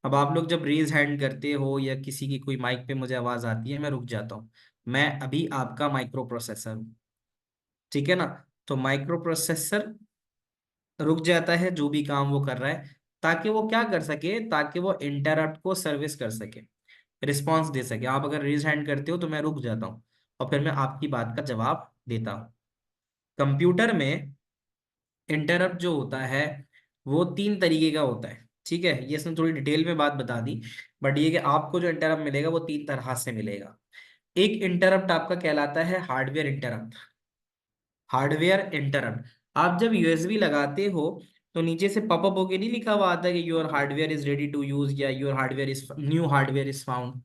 Speaker 1: अब आप लोग जब रेज हैंड करते हो या किसी की कोई माइक पे मुझे आवाज आती है, मैं रुक जाता हूँ, मैं अभी आपका माइक्रो प्रोसेसर हूँ, ठीक है ना। तो माइक्रो प्रोसेसर रुक जाता है जो भी काम वो कर रहा है, ताकि वो क्या कर सके, ताकि वो इंटरप्ट को सर्विस कर सके, रिस्पॉन्स दे सके। आप अगर रेज हैंड करते हो तो मैं रुक जाता हूँ और फिर मैं आपकी बात का जवाब देता हूँ। कंप्यूटर में इंटरप्ट जो होता है वो तीन तरीके का होता है, ठीक है। ये इसने थोड़ी डिटेल में बात बता दी, बट ये कि आपको जो इंटरप्ट मिलेगा वो तीन तरह से मिलेगा। एक इंटरप्ट आपका कहलाता है हार्डवेयर इंटरप्ट। हार्डवेयर इंटरप्ट, आप जब यूएसबी लगाते हो तो नीचे से पॉपअप होके नहीं लिखा हुआ आता कि your hardware is ready to use या your hardware is new hardware is found.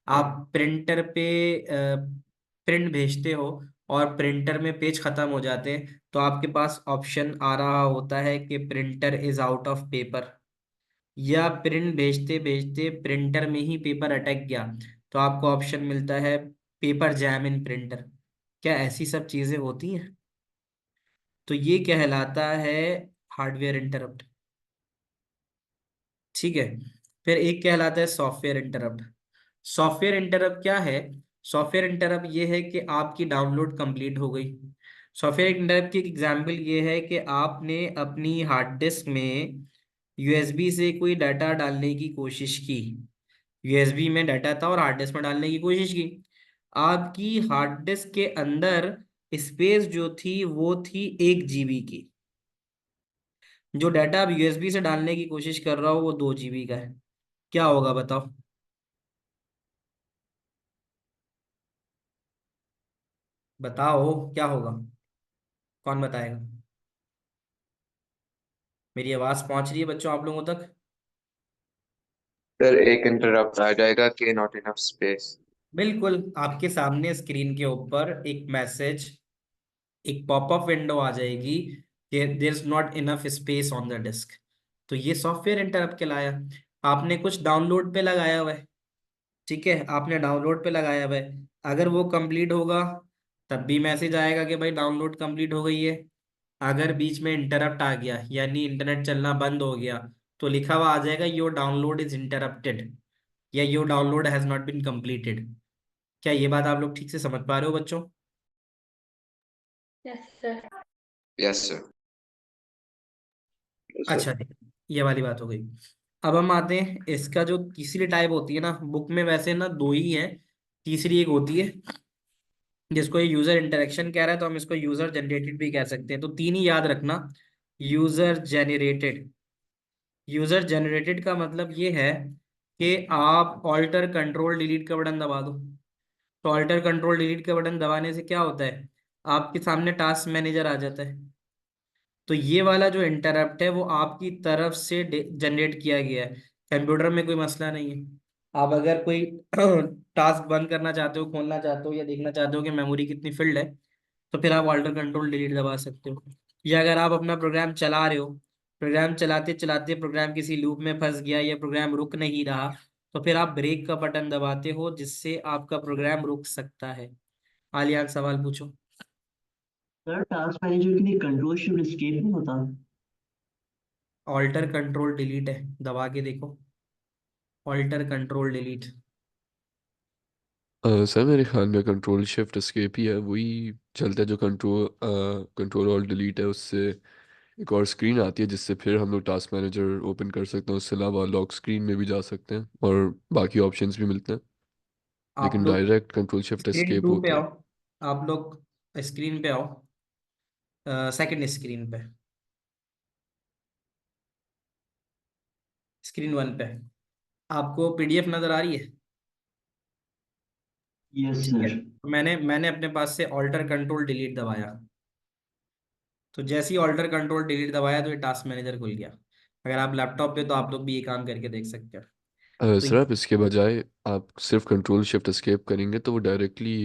Speaker 1: आप प्रिंटर पे प्रिंट भेजते हो और प्रिंटर में पेज खत्म हो जाते हैं, तो आपके पास ऑप्शन आ रहा होता है कि printer is out of paper, या प्रिंट भेजते भेजते प्रिंटर में ही पेपर अटक गया तो आपको ऑप्शन मिलता है पेपर जैम इन प्रिंटर। क्या ऐसी सब चीजें होती हैं? तो ये कहलाता है हार्डवेयर इंटरप्ट, ठीक है। फिर एक कहलाता है सॉफ्टवेयर इंटरप्ट। सॉफ्टवेयर इंटरप्ट क्या है? सॉफ्टवेयर इंटरप्ट ये है कि आपकी डाउनलोड कंप्लीट हो गई। सॉफ्टवेयर इंटरप्ट की एग्जांपल ये है कि आपने अपनी हार्ड डिस्क में यूएसबी से कोई डाटा डालने की कोशिश की, यूएसबी में डाटा था और हार्ड डिस्क में डालने की कोशिश की। आपकी हार्ड डिस्क के अंदर स्पेस जो थी वो थी 1 GB की, जो डाटा आप यूएसबी से डालने की कोशिश कर रहा हो वो 2 GB का है। क्या होगा बताओ? बताओ क्या होगा? कौन बताएगा? मेरी आवाज पहुंच रही है बच्चों आप लोगों तक?
Speaker 6: सर एक इंटरप्ट आ जाएगा कि नॉट इनफ स्पेस।
Speaker 1: बिल्कुल, आपके सामने स्क्रीन के ऊपर एक मैसेज, एक पॉपअप विंडो आ जाएगी कि there is not enough space on the disk. तो ये सॉफ्टवेयर इंटरप्ट कहलाया। आपने कुछ डाउनलोड पे लगाया हुआ है, ठीक है, आपने डाउनलोड पे लगाया हुआ है, अगर वो कंप्लीट होगा तब भी मैसेज आएगा कि भाई डाउनलोड कंप्लीट हो गई है। अगर बीच में इंटरप्ट आ गया यानी इंटरनेट चलना बंद हो गया तो लिखा हुआ आ जाएगा योर डाउनलोड इज इंटरप्टेड या your download has not been completed. क्या ये बात आप लोग ठीक से समझ पा रहे हो बच्चों?
Speaker 2: Yes, sir.
Speaker 6: Yes sir.
Speaker 1: अच्छा जी, ये वाली बात हो गई। अब हम आते हैं इसका जो तीसरी टाइप होती है ना, बुक में वैसे ना दो ही है, तीसरी एक होती है जिसको ये यूजर इंटरेक्शन कह रहा है, तो हम इसको यूजर जनरेटेड भी कह सकते हैं। तो तीन ही याद रखना, यूजर जेनरेटेड, यूजर जनरेटेड का मतलब ये है कि आप ऑल्टर कंट्रोल डिलीट का बटन दबा दो। तो ऑल्टर कंट्रोल डिलीट का बटन दबाने से क्या होता है, आपके सामने टास्क मैनेजर आ जाता है। तो ये वाला जो इंटरप्ट है वो आपकी तरफ से जनरेट किया गया है, कंप्यूटर में कोई मसला नहीं है। आप अगर कोई टास्क बंद करना चाहते हो, खोलना चाहते हो या देखना चाहते हो कि मेमोरी कितनी फिल्ड है, तो फिर आप ऑल्टर कंट्रोल डिलीट दबा सकते हो। या अगर आप अपना प्रोग्राम चला रहे हो, प्रोग्राम चलाते चलाते प्रोग्राम किसी लूप में फंस गया या प्रोग्राम रुक नहीं रहा, तो फिर आप ब्रेक का बटन दबाते हो जिससे आपका प्रोग्राम रुक सकता है। आलियान सवाल पूछो।
Speaker 3: सर टास्क मैनेजर के लिए कंट्रोल शिफ्ट एस्केप नहीं होता?
Speaker 1: ऑल्टर कंट्रोल डिलीट है, दबा के देखो, ऑल्टर कंट्रोल डिलीट।
Speaker 7: सर मेरे ख्याल में कंट्रोल शिफ्ट एस्केप ही है, वही चलता है जो कंट्रोल और डिलीट है। उससे एक और स्क्रीन आती है जिससे फिर हम लोग टास्क मैनेजर ओपन कर सकते हैं। उसके अलावा लॉक स्क्रीन में भी जा सकते हैं और बाकी ऑप्शंस भी मिलते हैं,
Speaker 1: आप
Speaker 7: लेकिन
Speaker 1: लोग
Speaker 7: direct control shift
Speaker 1: screen
Speaker 7: escape
Speaker 1: two पे
Speaker 7: होता
Speaker 1: आओ,
Speaker 7: है।
Speaker 1: आप लोग स्क्रीन पे आओ, सेकंड स्क्रीन पे, स्क्रीन वन पे। आपको पीडीएफ नजर आ रही है?
Speaker 3: यस
Speaker 1: ठीक है,
Speaker 3: सर।
Speaker 1: मैंने मैंने अपने पास से ऑल्टर कंट्रोल डिलीट दबाया। तो जैसे ही ऑल्टर कंट्रोल डिलीट दबाया तो ये टास्क मैनेजर खुल गया। अगर आप लैपटॉप पे तो आप लोग भी ये काम करके देख सकते हो। तो
Speaker 7: सर आप इसके बजाय आप सिर्फ कंट्रोल शिफ्ट एस्केप करेंगे तो वो डायरेक्टली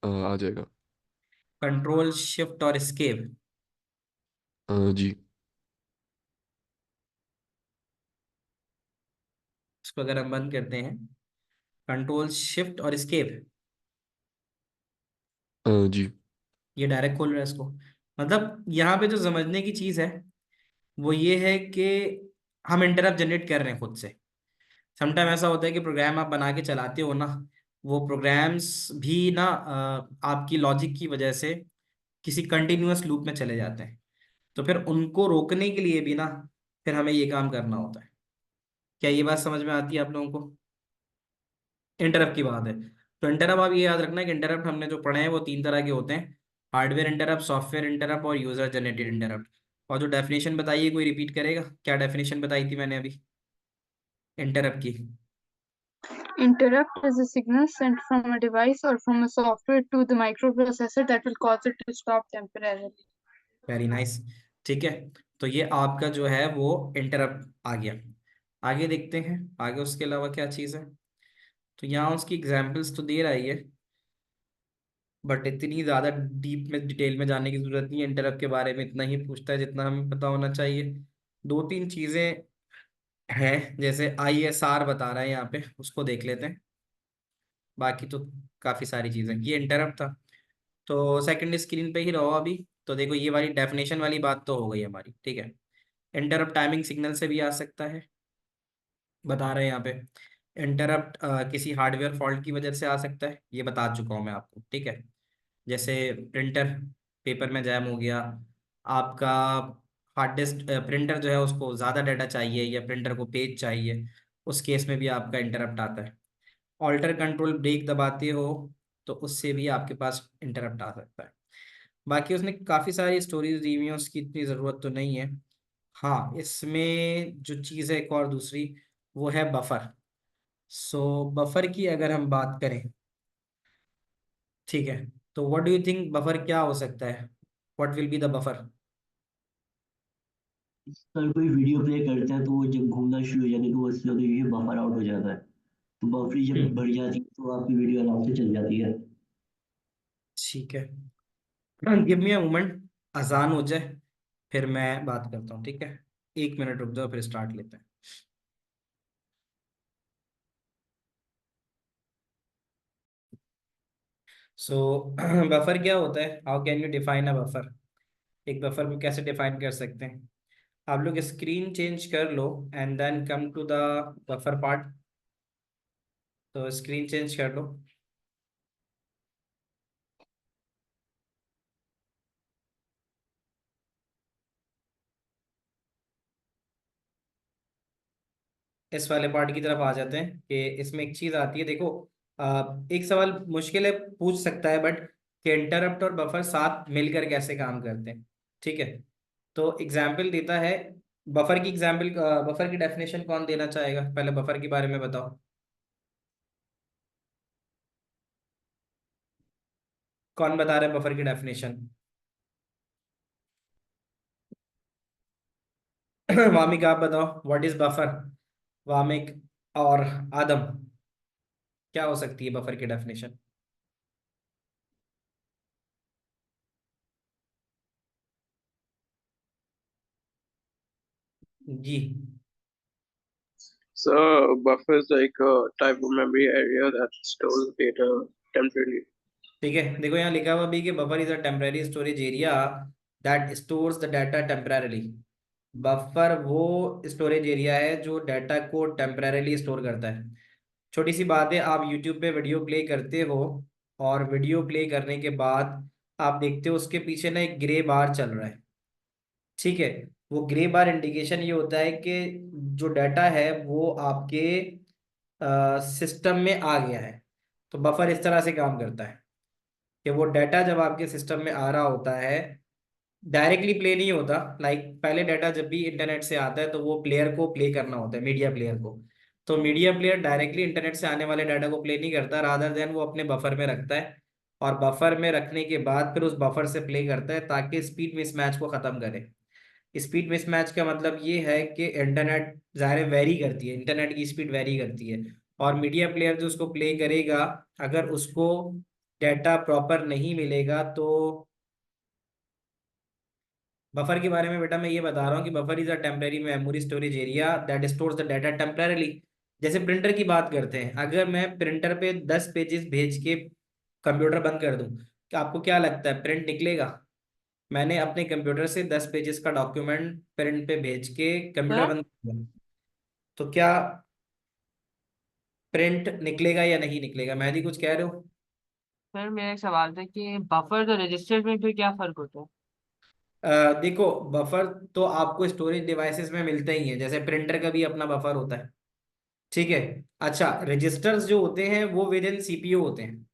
Speaker 7: आ जाएगा।
Speaker 1: कंट्रोल शिफ्ट और एस्केप,
Speaker 7: जी।
Speaker 1: इसको अगर हम बंद करते हैं, कंट्रोल शिफ्ट और एस्केप,
Speaker 7: जी।
Speaker 1: ये डायरेक्ट खोल रहा है इसको। मतलब यहाँ पे जो समझने की चीज है वो ये है कि हम इंटरप्ट जनरेट कर रहे हैं खुद से। समटाइम ऐसा होता है कि प्रोग्राम आप बना के चलाते हो ना, वो प्रोग्राम्स भी ना आपकी लॉजिक की वजह से किसी कंटिन्यूअस लूप में चले जाते हैं। तो फिर उनको रोकने के लिए भी ना फिर हमें ये काम करना होता है। क्या ये बात समझ में आती है आप लोगों को? इंटरप्ट की बात है, तो इंटरप्ट आप ये याद रखना कि इंटरप्ट हमने जो पढ़े हैं वो तीन तरह के होते हैं, हार्डवेयर इंटरप्ट, सॉफ्टवेयर इंटरप्ट और यूजर जनरेटेड इंटरप्ट। और जो डेफिनेशन बताइए, कोई रिपीट करेगा? क्या डेफिनेशन बताई थी मैंने अभी इंटरप्ट की?
Speaker 2: Interrupt is a signal sent from a device or from a software to the microprocessor that will cause it to stop temporarily.
Speaker 1: Very nice. ठीक है, तो ये आपका जो है वो इंटरप्ट आ गया। आगे देखते हैं, आगे उसके अलावा क्या चीज़ है। तो यहाँ उसकी एग्जाम्पल्स तो दे रहा ही है, बट इतनी ज़्यादा डीप में डिटेल में जाने की जरूरत नहीं है। इंटरप्ट के बारे में इतना ही पूछता है जितना हमें पता होना चाहिए। दो तीन चीज़ें हैं, जैसे ISR बता रहा है यहाँ पे, उसको देख लेते हैं। बाकी तो काफ़ी सारी चीज़ें, ये इंटरप्ट था। तो सेकंड स्क्रीन पे ही रहो अभी। तो देखो ये वाली डेफिनेशन वाली बात तो हो गई हमारी, ठीक है। इंटरप्ट टाइमिंग सिग्नल से भी आ सकता है, बता रहे हैं यहाँ पे। इंटरप्ट किसी हार्डवेयर फॉल्ट की वजह से आ सकता है, ये बता चुका हूँ मैं आपको, ठीक है। जैसे प्रिंटर, पेपर में जैम हो गया आपका, हार्ड डिस्क, प्रिंटर जो है उसको ज़्यादा डाटा चाहिए या प्रिंटर को पेज चाहिए, उस केस में भी आपका इंटरप्ट आता है। ऑल्टर कंट्रोल ब्रेक दबाते हो तो उससे भी आपके पास इंटरप्ट आ सकता है। बाकी उसने काफ़ी सारी स्टोरीज दी हुई हैं, उसकी इतनी ज़रूरत तो नहीं है। हाँ, इसमें जो चीज़ है एक और दूसरी, वो है बफर। सो बफर की अगर हम बात करें, ठीक है, तो what do you think buffer क्या हो सकता है? What will be the buffer?
Speaker 3: Sir कोई वीडियो प्ले करते हैं तो वो जब घूमना शुरू हो जाती है तो उससे होता है ये बफर आउट हो जाता है। तो बफरी जब
Speaker 1: हम्म,
Speaker 3: बढ़ जाती है तो आपकी वीडियो आराम से चल जाती है।
Speaker 1: ठीक है, गिव मी अ मोमेंट, अजान हो जाए फिर मैं बात करता हूँ, ठीक है। 1 मिनट रुक जाओ, फिर स्टार्ट लेते हैं। सो बफर क्या होता है, how can you define a buffer? एक बफर को कैसे डिफाइन कर सकते हैं? आप लोग स्क्रीन चेंज कर लो and then come to the buffer part. तो स्क्रीन चेंज कर लो। इस वाले पार्ट की तरफ आ जाते हैं कि इसमें एक चीज आती है, देखो एक सवाल मुश्किल है, पूछ सकता है बट, कि इंटरप्ट और बफर साथ मिलकर कैसे काम करते हैं, ठीक है। तो एग्जाम्पल देता है बफर की एग्जाम्पल, बफर की डेफिनेशन कौन देना चाहेगा? पहले बफर के बारे में बताओ। कौन बता रहा है बफर की डेफिनेशन? वामिक आप बताओ, व्हाट इज बफर? वामिक और आदम, क्या हो सकती है बफर की डेफिनेशन? जी।
Speaker 8: So buffer is like a type of memory area that stores data temporarily.
Speaker 1: ठीक है, देखो यहाँ लिखा हुआ भी कि buffer is a temporary storage area that stores the data temporarily. Buffer वो स्टोरेज एरिया है जो डाटा को टेम्पररली स्टोर करता है। छोटी सी बात है, आप यूट्यूब पे वीडियो प्ले करते हो और वीडियो प्ले करने के बाद आप देखते हो उसके पीछे ना एक ग्रे बार चल रहा है। ठीक है, वो ग्रे बार इंडिकेशन ये होता है कि जो डाटा है वो आपके सिस्टम में आ गया है। तो बफर इस तरह से काम करता है कि वो डाटा जब आपके सिस्टम में आ रहा होता है, डायरेक्टली प्ले नहीं होता। लाइक पहले डाटा जब भी इंटरनेट से आता है तो वो प्लेयर को प्ले करना होता है, मीडिया प्लेयर को। तो मीडिया प्लेयर डायरेक्टली इंटरनेट से आने वाले डाटा को प्ले नहीं करता, रादर देन वो अपने बफर में रखता है और बफर में रखने के बाद फिर उस बफर से प्ले करता है ताकि स्पीड मिसमैच को खत्म करे। स्पीड मिसमैच का मतलब ये है कि इंटरनेट ज़ाहिर वेरी करती है, इंटरनेट की स्पीड वेरी करती है और मीडिया प्लेयर जो उसको प्ले करेगा, अगर उसको डाटा प्रॉपर नहीं मिलेगा तो बफर के बारे में बेटा मैं ये बता रहा हूँ कि buffer is a temporary memory storage area that stores the data temporarily. जैसे प्रिंटर की बात करते हैं, अगर मैं प्रिंटर पे 10 पेजेस भेज के कंप्यूटर बंद कर दूं, कि आपको क्या लगता है प्रिंट निकलेगा? मैंने अपने कंप्यूटर से 10 पेजेस का डॉक्यूमेंट प्रिंट पे भेज के कंप्यूटर
Speaker 5: सर
Speaker 1: बंद कर दिया, तो क्या प्रिंट निकलेगा या नहीं निकलेगा? मेहदी कुछ कह रहे हो?
Speaker 5: सर मेरा एक सवाल था कि बफर तो रजिस्टर में फिर क्या फर्क होता है?
Speaker 1: देखो, बफर तो आपको स्टोरेज डिवाइसेस में मिलते ही हैं, जैसे प्रिंटर का भी अपना बफर होता है। ठीक है। अच्छा, रजिस्टर्स जो होते हैं वो विद इन सीपीयू होते हैं।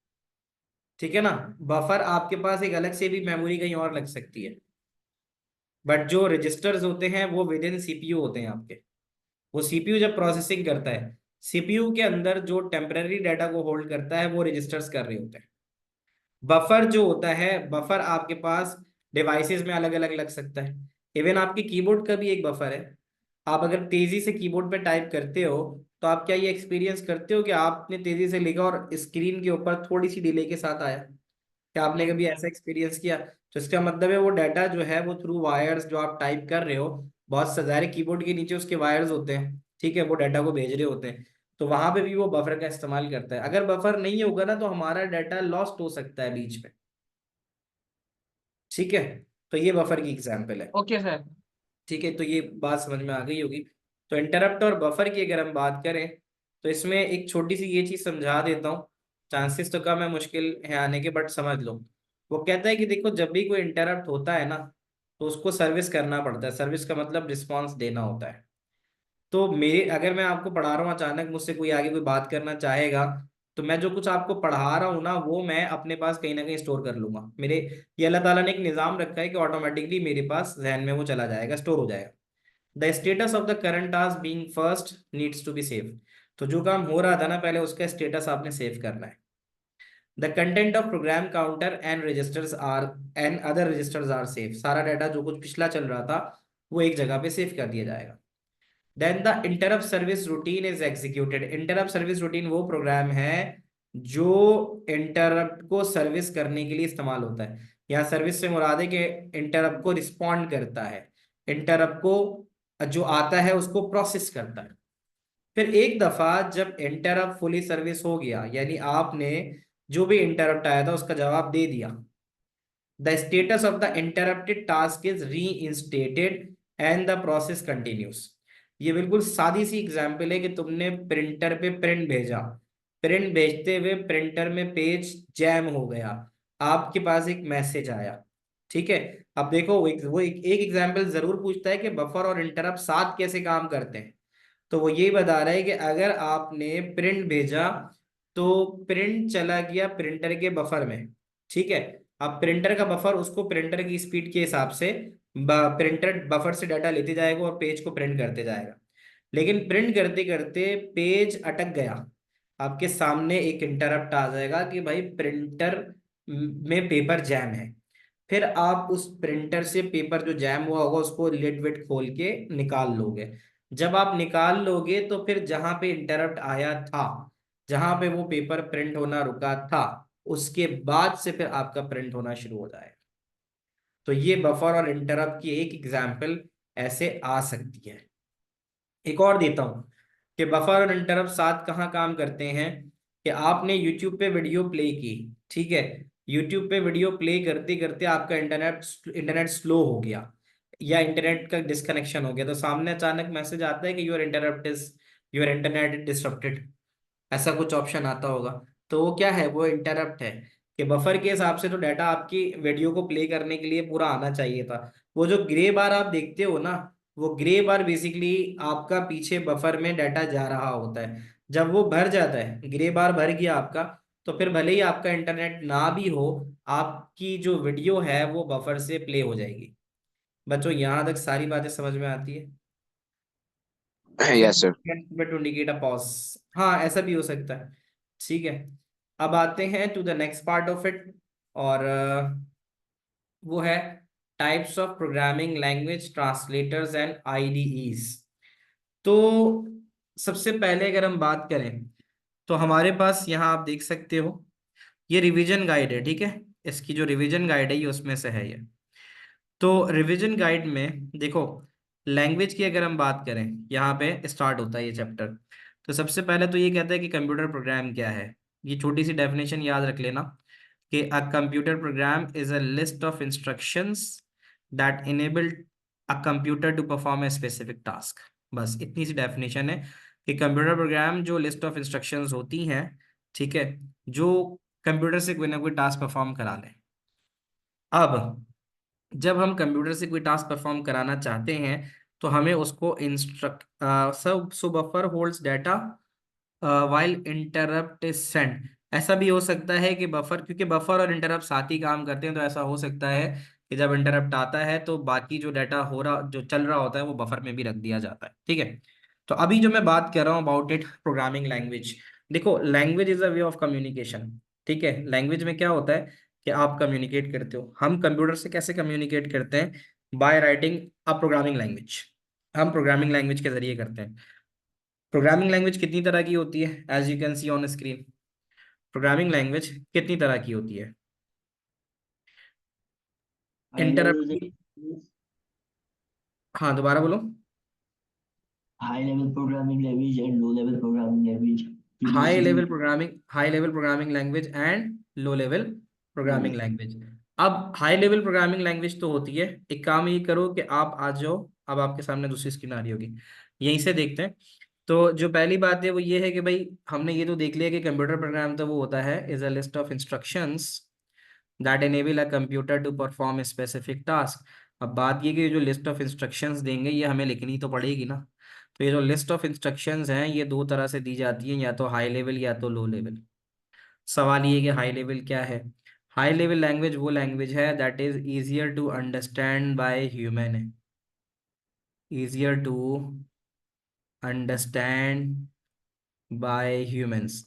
Speaker 1: ठीक है ना। बफर आपके पास एक अलग से भी मेमोरी कहीं और लग सकती है, बट जो रजिस्टर्स होते हैं वो विद इन सीपीयू होते हैं आपके। वो सीपीयू जब प्रोसेसिंग करता है, सीपीयू के अंदर जो टेम्पररी डाटा को होल्ड करता है वो रजिस्टर्स कर रहे होते हैं। बफर जो होता है, बफर आपके पास डिवाइसेस में अलग अलग लग सकता है। इवन आपके कीबोर्ड का भी एक बफर है। आप अगर तेजी से कीबोर्ड पे टाइप करते हो तो आप क्या ये एक्सपीरियंस करते हो कि आपने तेजी से लिखा और स्क्रीन के ऊपर थोड़ी सी डिले के साथ आया? क्या आपने कभी ऐसा एक्सपीरियंस किया? तो इसका मतलब है वो डाटा जो है वो थ्रू वायर्स जो आप टाइप कर रहे हो, बहुत सारे कीबोर्ड के नीचे उसके वायर्स होते हैं, ठीक है, वो डाटा को भेज रहे होते हैं। तो वहां पे भी वो बफर का इस्तेमाल करता है। अगर बफर नहीं होगा ना तो हमारा डाटा लॉस्ट हो सकता है बीच में। ठीक है, तो ये बफर की एग्जाम्पल है।
Speaker 5: Okay sir.
Speaker 1: ठीक है, तो ये बात समझ में आ गई होगी। तो इंटरप्ट और बफर की अगर हम बात करें तो इसमें एक छोटी सी ये चीज समझा देता हूँ। चांसेस तो कम है मुश्किल है आने के, बट समझ लो। वो कहता है कि देखो, जब भी कोई इंटरप्ट होता है ना तो उसको सर्विस करना पड़ता है। सर्विस का मतलब रिस्पॉन्स देना होता है। तो मेरे, अगर मैं आपको पढ़ा रहा हूँ, अचानक मुझसे कोई आगे कोई बात करना चाहेगा, तो मैं जो कुछ आपको पढ़ा रहा हूँ ना वो मैं अपने पास कहीं ना कहीं स्टोर कर लूंगा। मेरे, ये अल्लाह ताला ने एक निज़ाम रखा है कि ऑटोमेटिकली मेरे पास जहन में वो चला जाएगा, स्टोर हो जाएगा। The status of the current task being first needs to be save. तो जो काम हो रहा था ना पहले, उसका स्टेटस आपने सेव करना है। The content of program counter and registers are and other registers are save. सारा डाटा जो कुछ पिछला चल रहा था वो एक जगह पे सेव कर दिया जाएगा। Then the interrupt service routine is executed. Interrupt service routine वो प्रोग्राम है जो इंटरप्ट को सर्विस करने के लिए इस्तेमाल होता है। यहाँ सर्विस से मुराद है कि इंटरप्ट को रिस्पॉन्ड करता है, इंटरप्ट को जो आता है उसको प्रोसेस करता है। फिर एक दफा जब इंटरप्ट फुली सर्विस हो गया, यानी आपने जो भी इंटरप्ट आया था उसका जवाब दे दिया, the status of the interrupted task is reinstated and the process continuous. ये बिल्कुल सादी सी एग्जांपल है कि तुमने प्रिंटर पे प्रिंट भेजा, प्रिंट भेजते हुए प्रिंटर में पेज जैम हो गया, आपके पास एक मैसेज आया। ठीक है, अब देखो वो एक एग्जांपल जरूर पूछता है कि बफर और इंटरप्ट साथ कैसे काम करते हैं। तो वो यही बता रहा है कि अगर आपने प्रिंट भेजा तो प्रिंट चला गया प्रिंटर के बफर में। ठीक है, अब प्रिंटर का बफर उसको प्रिंटर की स्पीड के हिसाब से प्रिंटर बफर से डाटा लेते जाएगा और पेज को प्रिंट करते जाएगा। लेकिन प्रिंट करते करते पेज अटक गया, आपके सामने एक इंटरप्ट आ जाएगा कि भाई प्रिंटर में पेपर जैम है। फिर आप उस प्रिंटर से पेपर जो जैम हुआ होगा उसको लिड विड खोल के निकाल लोगे। जब आप निकाल लोगे तो फिर जहां पे इंटरप्ट आया था, जहां पे वो पेपर प्रिंट होना रुका था, उसके बाद से फिर आपका प्रिंट होना शुरू हो जाएगा। तो ये बफर और इंटरप्ट की एक एग्जाम्पल ऐसे आ सकती है। एक और देता हूं कि बफर और इंटरप्ट साथ कहाँ काम करते हैं। कि आपने यूट्यूब पे वीडियो प्ले की, ठीक है, यूट्यूब पे वीडियो प्ले करते करते आपका इंटरनेट इंटरनेट स्लो हो गया या इंटरनेट का डिस्कनेक्शन हो गया, तो सामने अचानक मैसेज आता है कि योर इंटरनेट डिसरप्टेड, ऐसा कुछ ऑप्शन आता होगा। तो वो क्या है, वो इंटरप्ट है। कि बफर के हिसाब से तो डाटा आपकी वीडियो को प्ले करने के लिए पूरा आना चाहिए था। वो जो ग्रे बार आप देखते हो ना, वो ग्रे बार बेसिकली आपका पीछे बफर में डाटा जा रहा होता है। जब वो भर जाता है, ग्रे बार भर गया आपका, तो फिर भले ही आपका इंटरनेट ना भी हो, आपकी जो वीडियो है वो बफर से प्ले हो जाएगी। बच्चों यहाँ तक सारी बातें समझ में आती है?
Speaker 6: Yes, sir.
Speaker 1: To indicate a pause, हाँ ऐसा भी हो सकता है। ठीक है, अब आते हैं to the next part of it, और वो है types of programming language, translators and IDEs. तो सबसे पहले अगर हम बात करें तो हमारे पास यहाँ आप देख सकते हो ये रिवीजन गाइड है, ठीक है, इसकी जो रिवीजन गाइड है ये उसमें से है ये। तो रिवीजन गाइड में देखो, लैंग्वेज की अगर हम बात करें, यहाँ पे स्टार्ट होता है ये चैप्टर। तो सबसे पहले तो ये कहता है कि कंप्यूटर प्रोग्राम क्या है। ये छोटी सी डेफिनेशन याद रख लेना कि a computer program is a list of instructions that enable a computer to perform a specific task. बस इतनी सी डेफिनेशन है कि कंप्यूटर प्रोग्राम जो लिस्ट ऑफ इंस्ट्रक्शंस होती हैं, ठीक है, जो कंप्यूटर से कोई ना कोई टास्क परफॉर्म करा लें। अब जब हम कंप्यूटर से कोई टास्क परफॉर्म कराना चाहते हैं तो हमें उसको इंस्ट्रक्ट सब so buffer holds data while interrupt is send. ऐसा भी हो सकता है कि बफर, क्योंकि बफर और इंटरप्ट साथ ही काम करते हैं, तो ऐसा हो सकता है कि जब इंटरप्ट आता है तो बाकी जो डाटा हो रहा जो चल रहा होता है वो बफर में भी रख दिया जाता है। ठीक है, तो अभी जो मैं बात कर रहा हूँ अबाउट इट प्रोग्रामिंग लैंग्वेज। देखो, language is a way of communication. ठीक है, लैंग्वेज में क्या होता है कि आप कम्युनिकेट करते हो। हम कंप्यूटर से कैसे कम्युनिकेट करते हैं? By writing a programming language. हम प्रोग्रामिंग लैंग्वेज के जरिए करते हैं। प्रोग्रामिंग लैंग्वेज कितनी तरह की होती है? As you can see on screen, programming language कितनी तरह की होती है?
Speaker 3: हाई
Speaker 1: इंटरप्ट,
Speaker 3: लेवल
Speaker 1: हाँ दोबारा बोलो।
Speaker 3: High level programming language and low level programming language
Speaker 1: high
Speaker 3: basically
Speaker 1: level programming language and low level programming language. अब हाई लेवल प्रोग्रामिंग लैंग्वेज तो होती है, एक काम ये करो कि आप आ जाओ, अब आपके सामने दूसरी स्क्रीन आ रही होगी, यहीं से देखते हैं। तो जो पहली बात है वो ये है कि भाई हमने ये तो देख लिया कि कंप्यूटर प्रोग्राम तो वो होता है is a list of instructions that enable a computer to perform a specific task. अब बात ये कि जो लिस्ट ऑफ इंस्ट्रक्शंस देंगे ये हमें लिखनी तो पड़ेगी ना। तो ये जो लिस्ट ऑफ इंस्ट्रक्शंस हैं ये दो तरह से दी जाती हैं, या तो हाई लेवल या तो लो लेवल। सवाल ये कि हाई लेवल क्या है? हाई लेवल लैंग्वेज वो लैंग्वेज है that is easier to understand by human है, easier to understand by humans.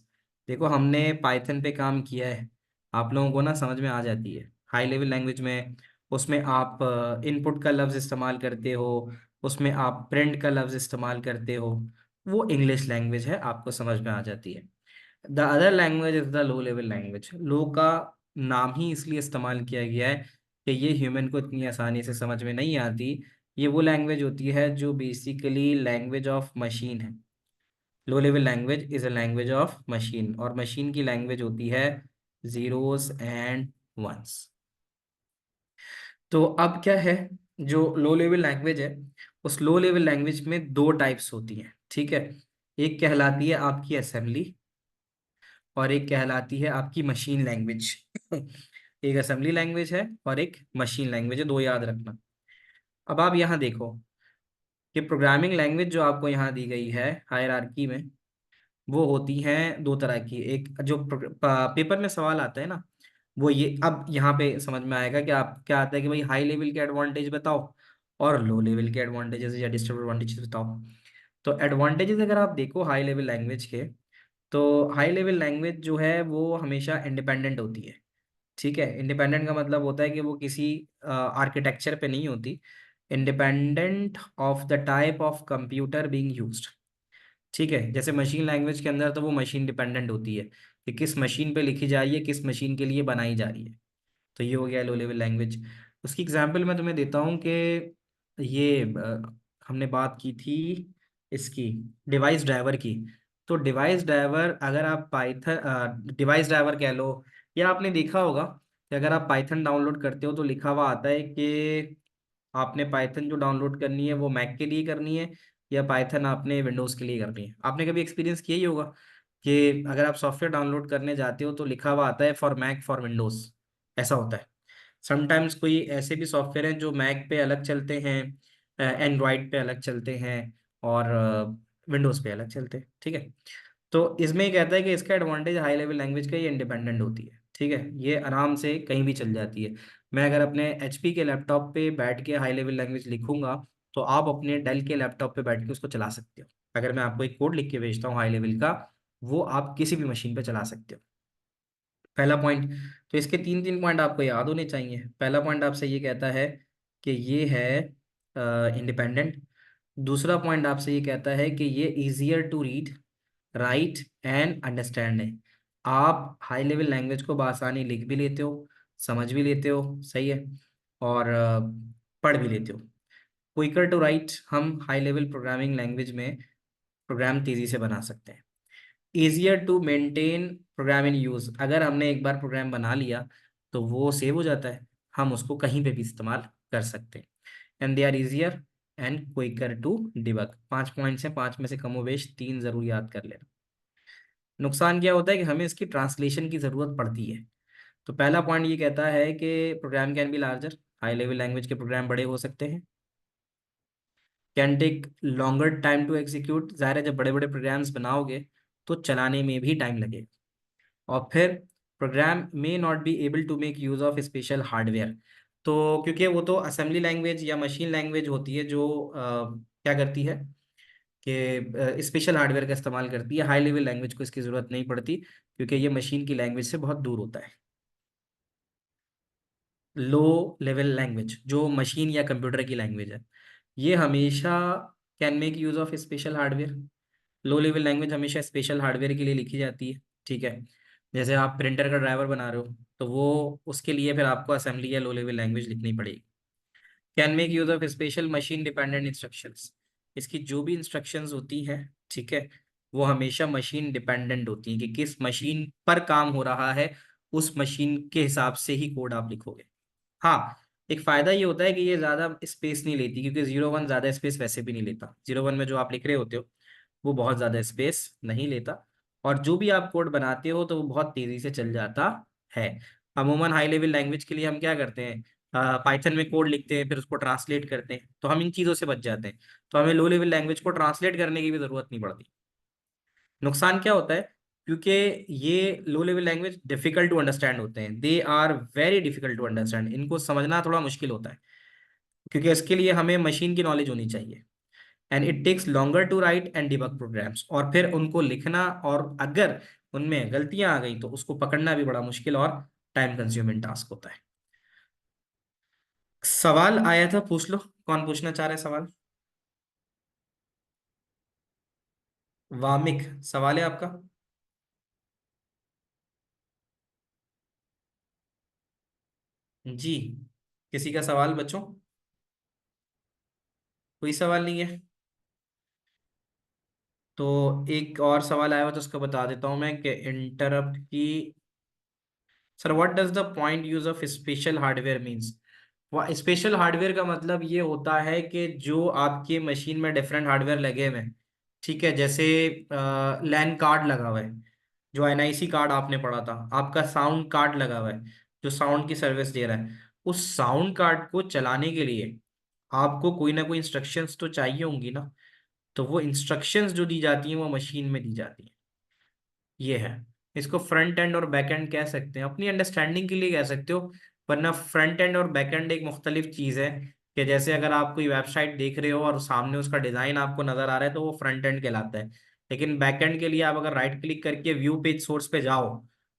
Speaker 1: देखो हमने पाइथन पे काम किया है, आप लोगों को ना समझ में आ जाती है हाई लेवल लैंग्वेज में। उसमें आप इनपुट का लफ्ज़ इस्तेमाल करते हो, उसमें आप प्रिंट का लफ्ज़ इस्तेमाल करते हो, वो इंग्लिश लैंग्वेज है, आपको समझ में आ जाती है। The other language is the low level language. Low का नाम ही इसलिए इस्तेमाल किया गया है कि ये ह्यूमन को इतनी आसानी से समझ में नहीं आती। ये वो लैंग्वेज होती है जो बेसिकली लैंग्वेज ऑफ मशीन है। लो level language is a language of machine, और मशीन की लैंग्वेज होती है जीरोस एंड वंस। तो अब क्या है, जो लो लेवल लैंग्वेज है उस लो लेवल लैंग्वेज में दो टाइप्स होती हैं। ठीक है, एक कहलाती है आपकी असेंबली और एक कहलाती है आपकी मशीन लैंग्वेज। एक असेंबली लैंग्वेज है और एक मशीन लैंग्वेज है, दो याद रखना। अब आप यहाँ देखो कि प्रोग्रामिंग लैंग्वेज जो आपको यहाँ दी गई है हायरार्की में, वो होती हैं दो तरह की। एक जो पेपर में सवाल आता है ना, वो ये अब यहाँ पे समझ में आएगा कि आप क्या आता है कि भाई हाई लेवल के एडवांटेज बताओ, और लो लेवल के एडवांटेजेस या डिसएडवांटेजेस बताओ। तो एडवांटेजेस अगर आप देखो हाई लेवल लैंग्वेज के, तो हाई लेवल लैंग्वेज जो है वो हमेशा इंडिपेंडेंट होती है। ठीक है, इंडिपेंडेंट का मतलब होता है कि वो किसी आर्किटेक्चर पे नहीं होती, independent of the type of computer being used. ठीक है, जैसे मशीन लैंग्वेज के अंदर तो वो मशीन डिपेंडेंट होती है कि किस मशीन पे लिखी जा रही है, किस मशीन के लिए बनाई जा रही है। तो ये हो गया लो लेवल लैंग्वेज। उसकी एग्जांपल मैं तुम्हें देता हूँ कि ये हमने बात की थी इसकी, डिवाइस ड्राइवर की। तो डिवाइस ड्राइवर अगर आप पाइथन डिवाइस ड्राइवर कह लो, या आपने देखा होगा कि अगर आप पाइथन डाउनलोड करते हो तो लिखा हुआ आता है कि आपने पाइथन जो डाउनलोड करनी है वो मैक के लिए करनी है या पाइथन आपने विंडोज़ के लिए करनी है। आपने कभी एक्सपीरियंस किया ही होगा कि अगर आप सॉफ्टवेयर डाउनलोड करने जाते हो तो लिखा हुआ आता है फॉर मैक फॉर विंडोज़, ऐसा होता है। समटाइम्स कोई ऐसे भी सॉफ्टवेयर हैं जो मैक पे अलग चलते हैं, एंड्रॉयड पे अलग चलते हैं, और विंडोज़ पे अलग चलते हैं। ठीक है, तो इसमें ये कहता है कि इसका एडवांटेज हाई लेवल लैंग्वेज का, ये इंडिपेंडेंट होती है। ठीक है, ये आराम से कहीं भी चल जाती है। मैं अगर अपने एचपी के लैपटॉप पे बैठ के हाई लेवल लैंग्वेज लिखूंगा तो आप अपने डेल के लैपटॉप पे बैठ के उसको चला सकते हो। अगर मैं आपको एक कोड लिख के भेजता हूँ हाई लेवल का, वो आप किसी भी मशीन पे चला सकते हो। पहला पॉइंट, तो इसके तीन तीन पॉइंट आपको याद होने चाहिए। पहला पॉइंट आपसे ये कहता है कि ये है इंडिपेंडेंट। दूसरा पॉइंट आपसे ये कहता है कि ये easier to read, write and understand है। आप हाई लेवल लैंग्वेज को बआसानी लिख भी लेते हो, समझ भी लेते हो, सही है, और पढ़ भी लेते हो। क्विकर टू राइट, हम हाई लेवल प्रोग्रामिंग लैंग्वेज में प्रोग्राम तेज़ी से बना सकते हैं। Easier to maintain program in use, अगर हमने एक बार प्रोग्राम बना लिया तो वो सेव हो जाता है, हम उसको कहीं पे भी इस्तेमाल कर सकते हैं। And they are easier and quicker to debug. 5 points हैं, 5 में से कमोवेश 3 जरूर याद कर लेना। नुकसान क्या होता है कि हमें इसकी ट्रांसलेशन की ज़रूरत पड़ती है। तो पहला पॉइंट ये कहता है कि program can be larger, high level language के प्रोग्राम बड़े हो सकते हैं। Can take longer time to execute, ज़ाहिर है जब बड़े बड़े प्रोग्राम्स बनाओगे तो चलाने में भी टाइम लगेगा। और फिर program may not be able to make use of special hardware, तो क्योंकि वो तो असेंबली लैंग्वेज या मशीन लैंग्वेज होती है जो क्या करती है कि स्पेशल हार्डवेयर का इस्तेमाल करती है। हाई लेवल लैंग्वेज को इसकी ज़रूरत नहीं पड़ती क्योंकि ये मशीन की लैंग्वेज से बहुत दूर होता है। लो लेवल लैंग्वेज जो मशीन या कंप्यूटर की लैंग्वेज है, ये हमेशा can make use of special hardware. Low level language हमेशा स्पेशल हार्डवेयर के लिए लिखी जाती है। ठीक है, जैसे आप प्रिंटर का ड्राइवर बना रहे हो तो वो उसके लिए फिर आपको असेंबली या लो लेवल लैंग्वेज लिखनी पड़ेगी। Can make use of special machine dependent instructions, इसकी जो भी इंस्ट्रक्शंस होती हैं, ठीक है, वो हमेशा मशीन डिपेंडेंट होती हैं कि किस मशीन पर काम हो रहा है उस मशीन के हिसाब से ही कोड आप लिखोगे। हाँ, एक फायदा ये होता है कि ये ज्यादा स्पेस नहीं लेती, क्योंकि 01 ज्यादा स्पेस वैसे भी नहीं लेता। 01 में जो आप लिख रहे होते हो वो बहुत ज्यादा स्पेस नहीं लेता, और जो भी आप कोड बनाते हो तो वो बहुत तेजी से चल जाता है। अमूमन हाई लेवल लैंग्वेज के लिए हम क्या करते हैं, पाइथन में कोड लिखते हैं फिर उसको ट्रांसलेट करते हैं, तो हम इन चीज़ों से बच जाते हैं। तो हमें लो लेवल लैंग्वेज को ट्रांसलेट करने की भी ज़रूरत नहीं पड़ती। नुकसान क्या होता है, क्योंकि ये low level language difficult to understand होते हैं, they are very difficult to understand, इनको समझना थोड़ा मुश्किल होता है क्योंकि इसके लिए हमें मशीन की नॉलेज होनी चाहिए। And it takes longer to write and debug programs, और फिर उनको लिखना, और अगर उनमें गलतियां आ गई तो उसको पकड़ना भी बड़ा मुश्किल और टाइम कंज्यूमिंग टास्क होता है। सवाल आया था, पूछ लो, कौन पूछना चाह रहा है सवाल? वामिक, सवाल है आपका? जी, किसी का सवाल बच्चों? कोई सवाल नहीं है? तो एक और सवाल आया हुआ तो उसको बता देता हूं मैं कि इंटरप्ट की, sir what does the point use of special hardware means. Special hardware का मतलब ये होता है कि जो आपके मशीन में डिफरेंट हार्डवेयर लगे हुए हैं, ठीक है, जैसे लैन कार्ड लगा हुआ है, जो एनआईसी कार्ड आपने पढ़ा था, आपका साउंड कार्ड लगा हुआ है जो साउंड की सर्विस दे रहा है, उस साउंड कार्ड को चलाने के लिए आपको कोई ना कोई इंस्ट्रक्शंस तो चाहिए होंगी ना। तो वो इंस्ट्रक्शंस जो दी जाती हैं वो मशीन में दी जाती हैं। ये है, इसको फ्रंट एंड और बैक एंड कह सकते हैं, अपनी अंडरस्टैंडिंग के लिए कह सकते हो, वरना फ्रंट एंड और बैक एंड एक मुख्तलिफ चीज़ है। कि जैसे अगर आप कोई वेबसाइट देख रहे हो और सामने उसका डिजाइन आपको नजर आ रहा है तो वो फ्रंट एंड कहलाता है। लेकिन बैक एंड के लिए आप अगर राइट क्लिक करके व्यू पेज सोर्स पे जाओ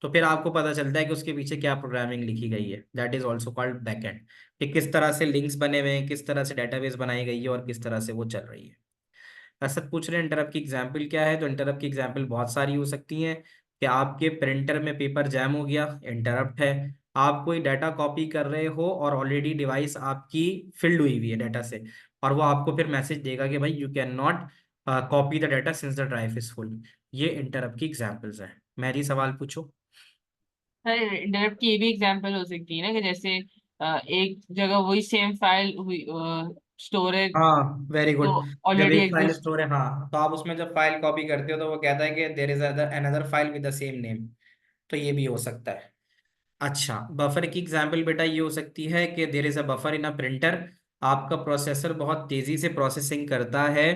Speaker 1: तो फिर आपको पता चलता है कि उसके पीछे क्या प्रोग्रामिंग लिखी गई है। That is also called back and, कि किस तरह से लिंक्स बने हुए हैं, किस तरह से डेटाबेस बनाई गई है और किस तरह से वो चल रही है। ऐसा पूछ रहे हैं इंटरप्ट की एग्जाम्पल क्या है, तो इंटरप्ट की एग्जाम्पल बहुत सारी हो सकती हैं। कि आपके प्रिंटर में पेपर जैम हो गया, इंटरप्ट है। आप कोई डाटा कॉपी कर रहे हो और ऑलरेडी डिवाइस आपकी फिल्ड हुई हुई है डाटा से, और वो आपको फिर मैसेज देगा कि भाई you can not copy the data since the drive is full. ये इंटरप्ट की एग्जाम्पल्स हैं। मेरी सवाल पूछो।
Speaker 9: सर इंटरप्ट की ये भी एग्जांपल हो सकती है ना कि जैसे एक जगह वही सेम फाइल हुई स्टोरेज
Speaker 1: हाँ वेरी
Speaker 9: तो
Speaker 1: गुड। जब
Speaker 9: ऑलरेडी
Speaker 1: एक फाइल
Speaker 9: एग्जिस्ट।
Speaker 1: स्टोर है, हाँ, तो आप उसमें जब फाइल कॉपी करते हो तो वो कहता है कि there is another file with the same name. तो ये भी हो सकता है। अच्छा, बफर की एग्जाम्पल बेटा ये हो सकती है कि there is a buffer in a printer. आपका प्रोसेसर बहुत तेजी से प्रोसेसिंग करता है।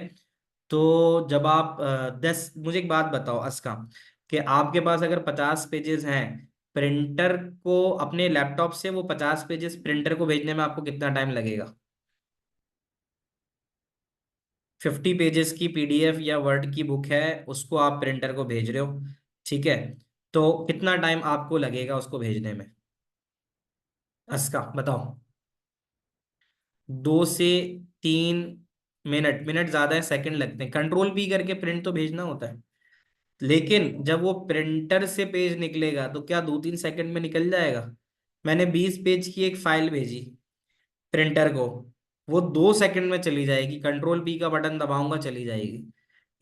Speaker 1: तो जब आप 10, मुझे एक बात बताओ अस्का, कि आपके पास अगर 50 पेजेस हैं, प्रिंटर को अपने लैपटॉप से वो 50 पेजेस प्रिंटर को भेजने में आपको कितना टाइम लगेगा? 50 पेजेस की पीडीएफ या वर्ड की बुक है, उसको आप प्रिंटर को भेज रहे हो, ठीक है? तो कितना टाइम आपको लगेगा उसको भेजने में? अस्का बताओ। 2 से 3 मिनट, मिनट ज्यादा है, सेकंड लगते हैं। कंट्रोल पी करके प्रिंट तो भेजना होता है। लेकिन जब वो प्रिंटर से पेज निकलेगा तो क्या 2-3 सेकंड में निकल जाएगा? मैंने 20 पेज की एक फाइल भेजी प्रिंटर को, वो 2 सेकंड में चली जाएगी, कंट्रोल पी का बटन दबाऊंगा चली जाएगी।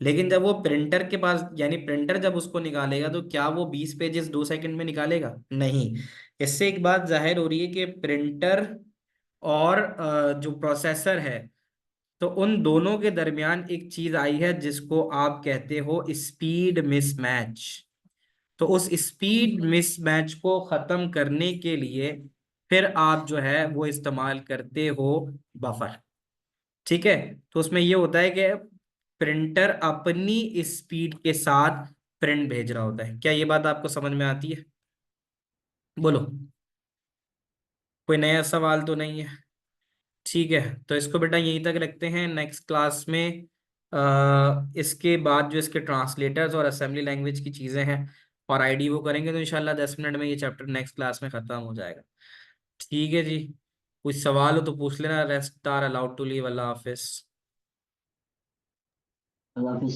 Speaker 1: लेकिन जब वो प्रिंटर के पास, यानी प्रिंटर जब उसको निकालेगा तो क्या वो 20 पेजेस 2 सेकंड में निकालेगा? नहीं। इससे एक बात जाहिर हो रही है कि प्रिंटर और जो प्रोसेसर है, तो उन दोनों के दरमियान एक चीज आई है जिसको आप कहते हो स्पीड मिसमैच। तो उस स्पीड मिसमैच को खत्म करने के लिए फिर आप जो है वो इस्तेमाल करते हो बफर। ठीक है? तो उसमें ये होता है कि प्रिंटर अपनी स्पीड के साथ प्रिंट भेज रहा होता है। क्या ये बात आपको समझ में आती है? बोलो। कोई नया सवाल तो नहीं है? ठीक है, तो इसको बेटा यहीं तक रखते हैं। नेक्स्ट क्लास में इसके बाद जो इसके ट्रांसलेटर्स और असेंबली लैंग्वेज की चीज़ें हैं और आईडी वो करेंगे, तो इंशाल्लाह 10 मिनट में ये चैप्टर नेक्स्ट क्लास में ख़त्म हो जाएगा। ठीक है जी, कुछ सवाल हो तो पूछ लेना। Rest are allowed to leave. अल्लाह हाफिज़।
Speaker 3: अल्लाह हाफिज।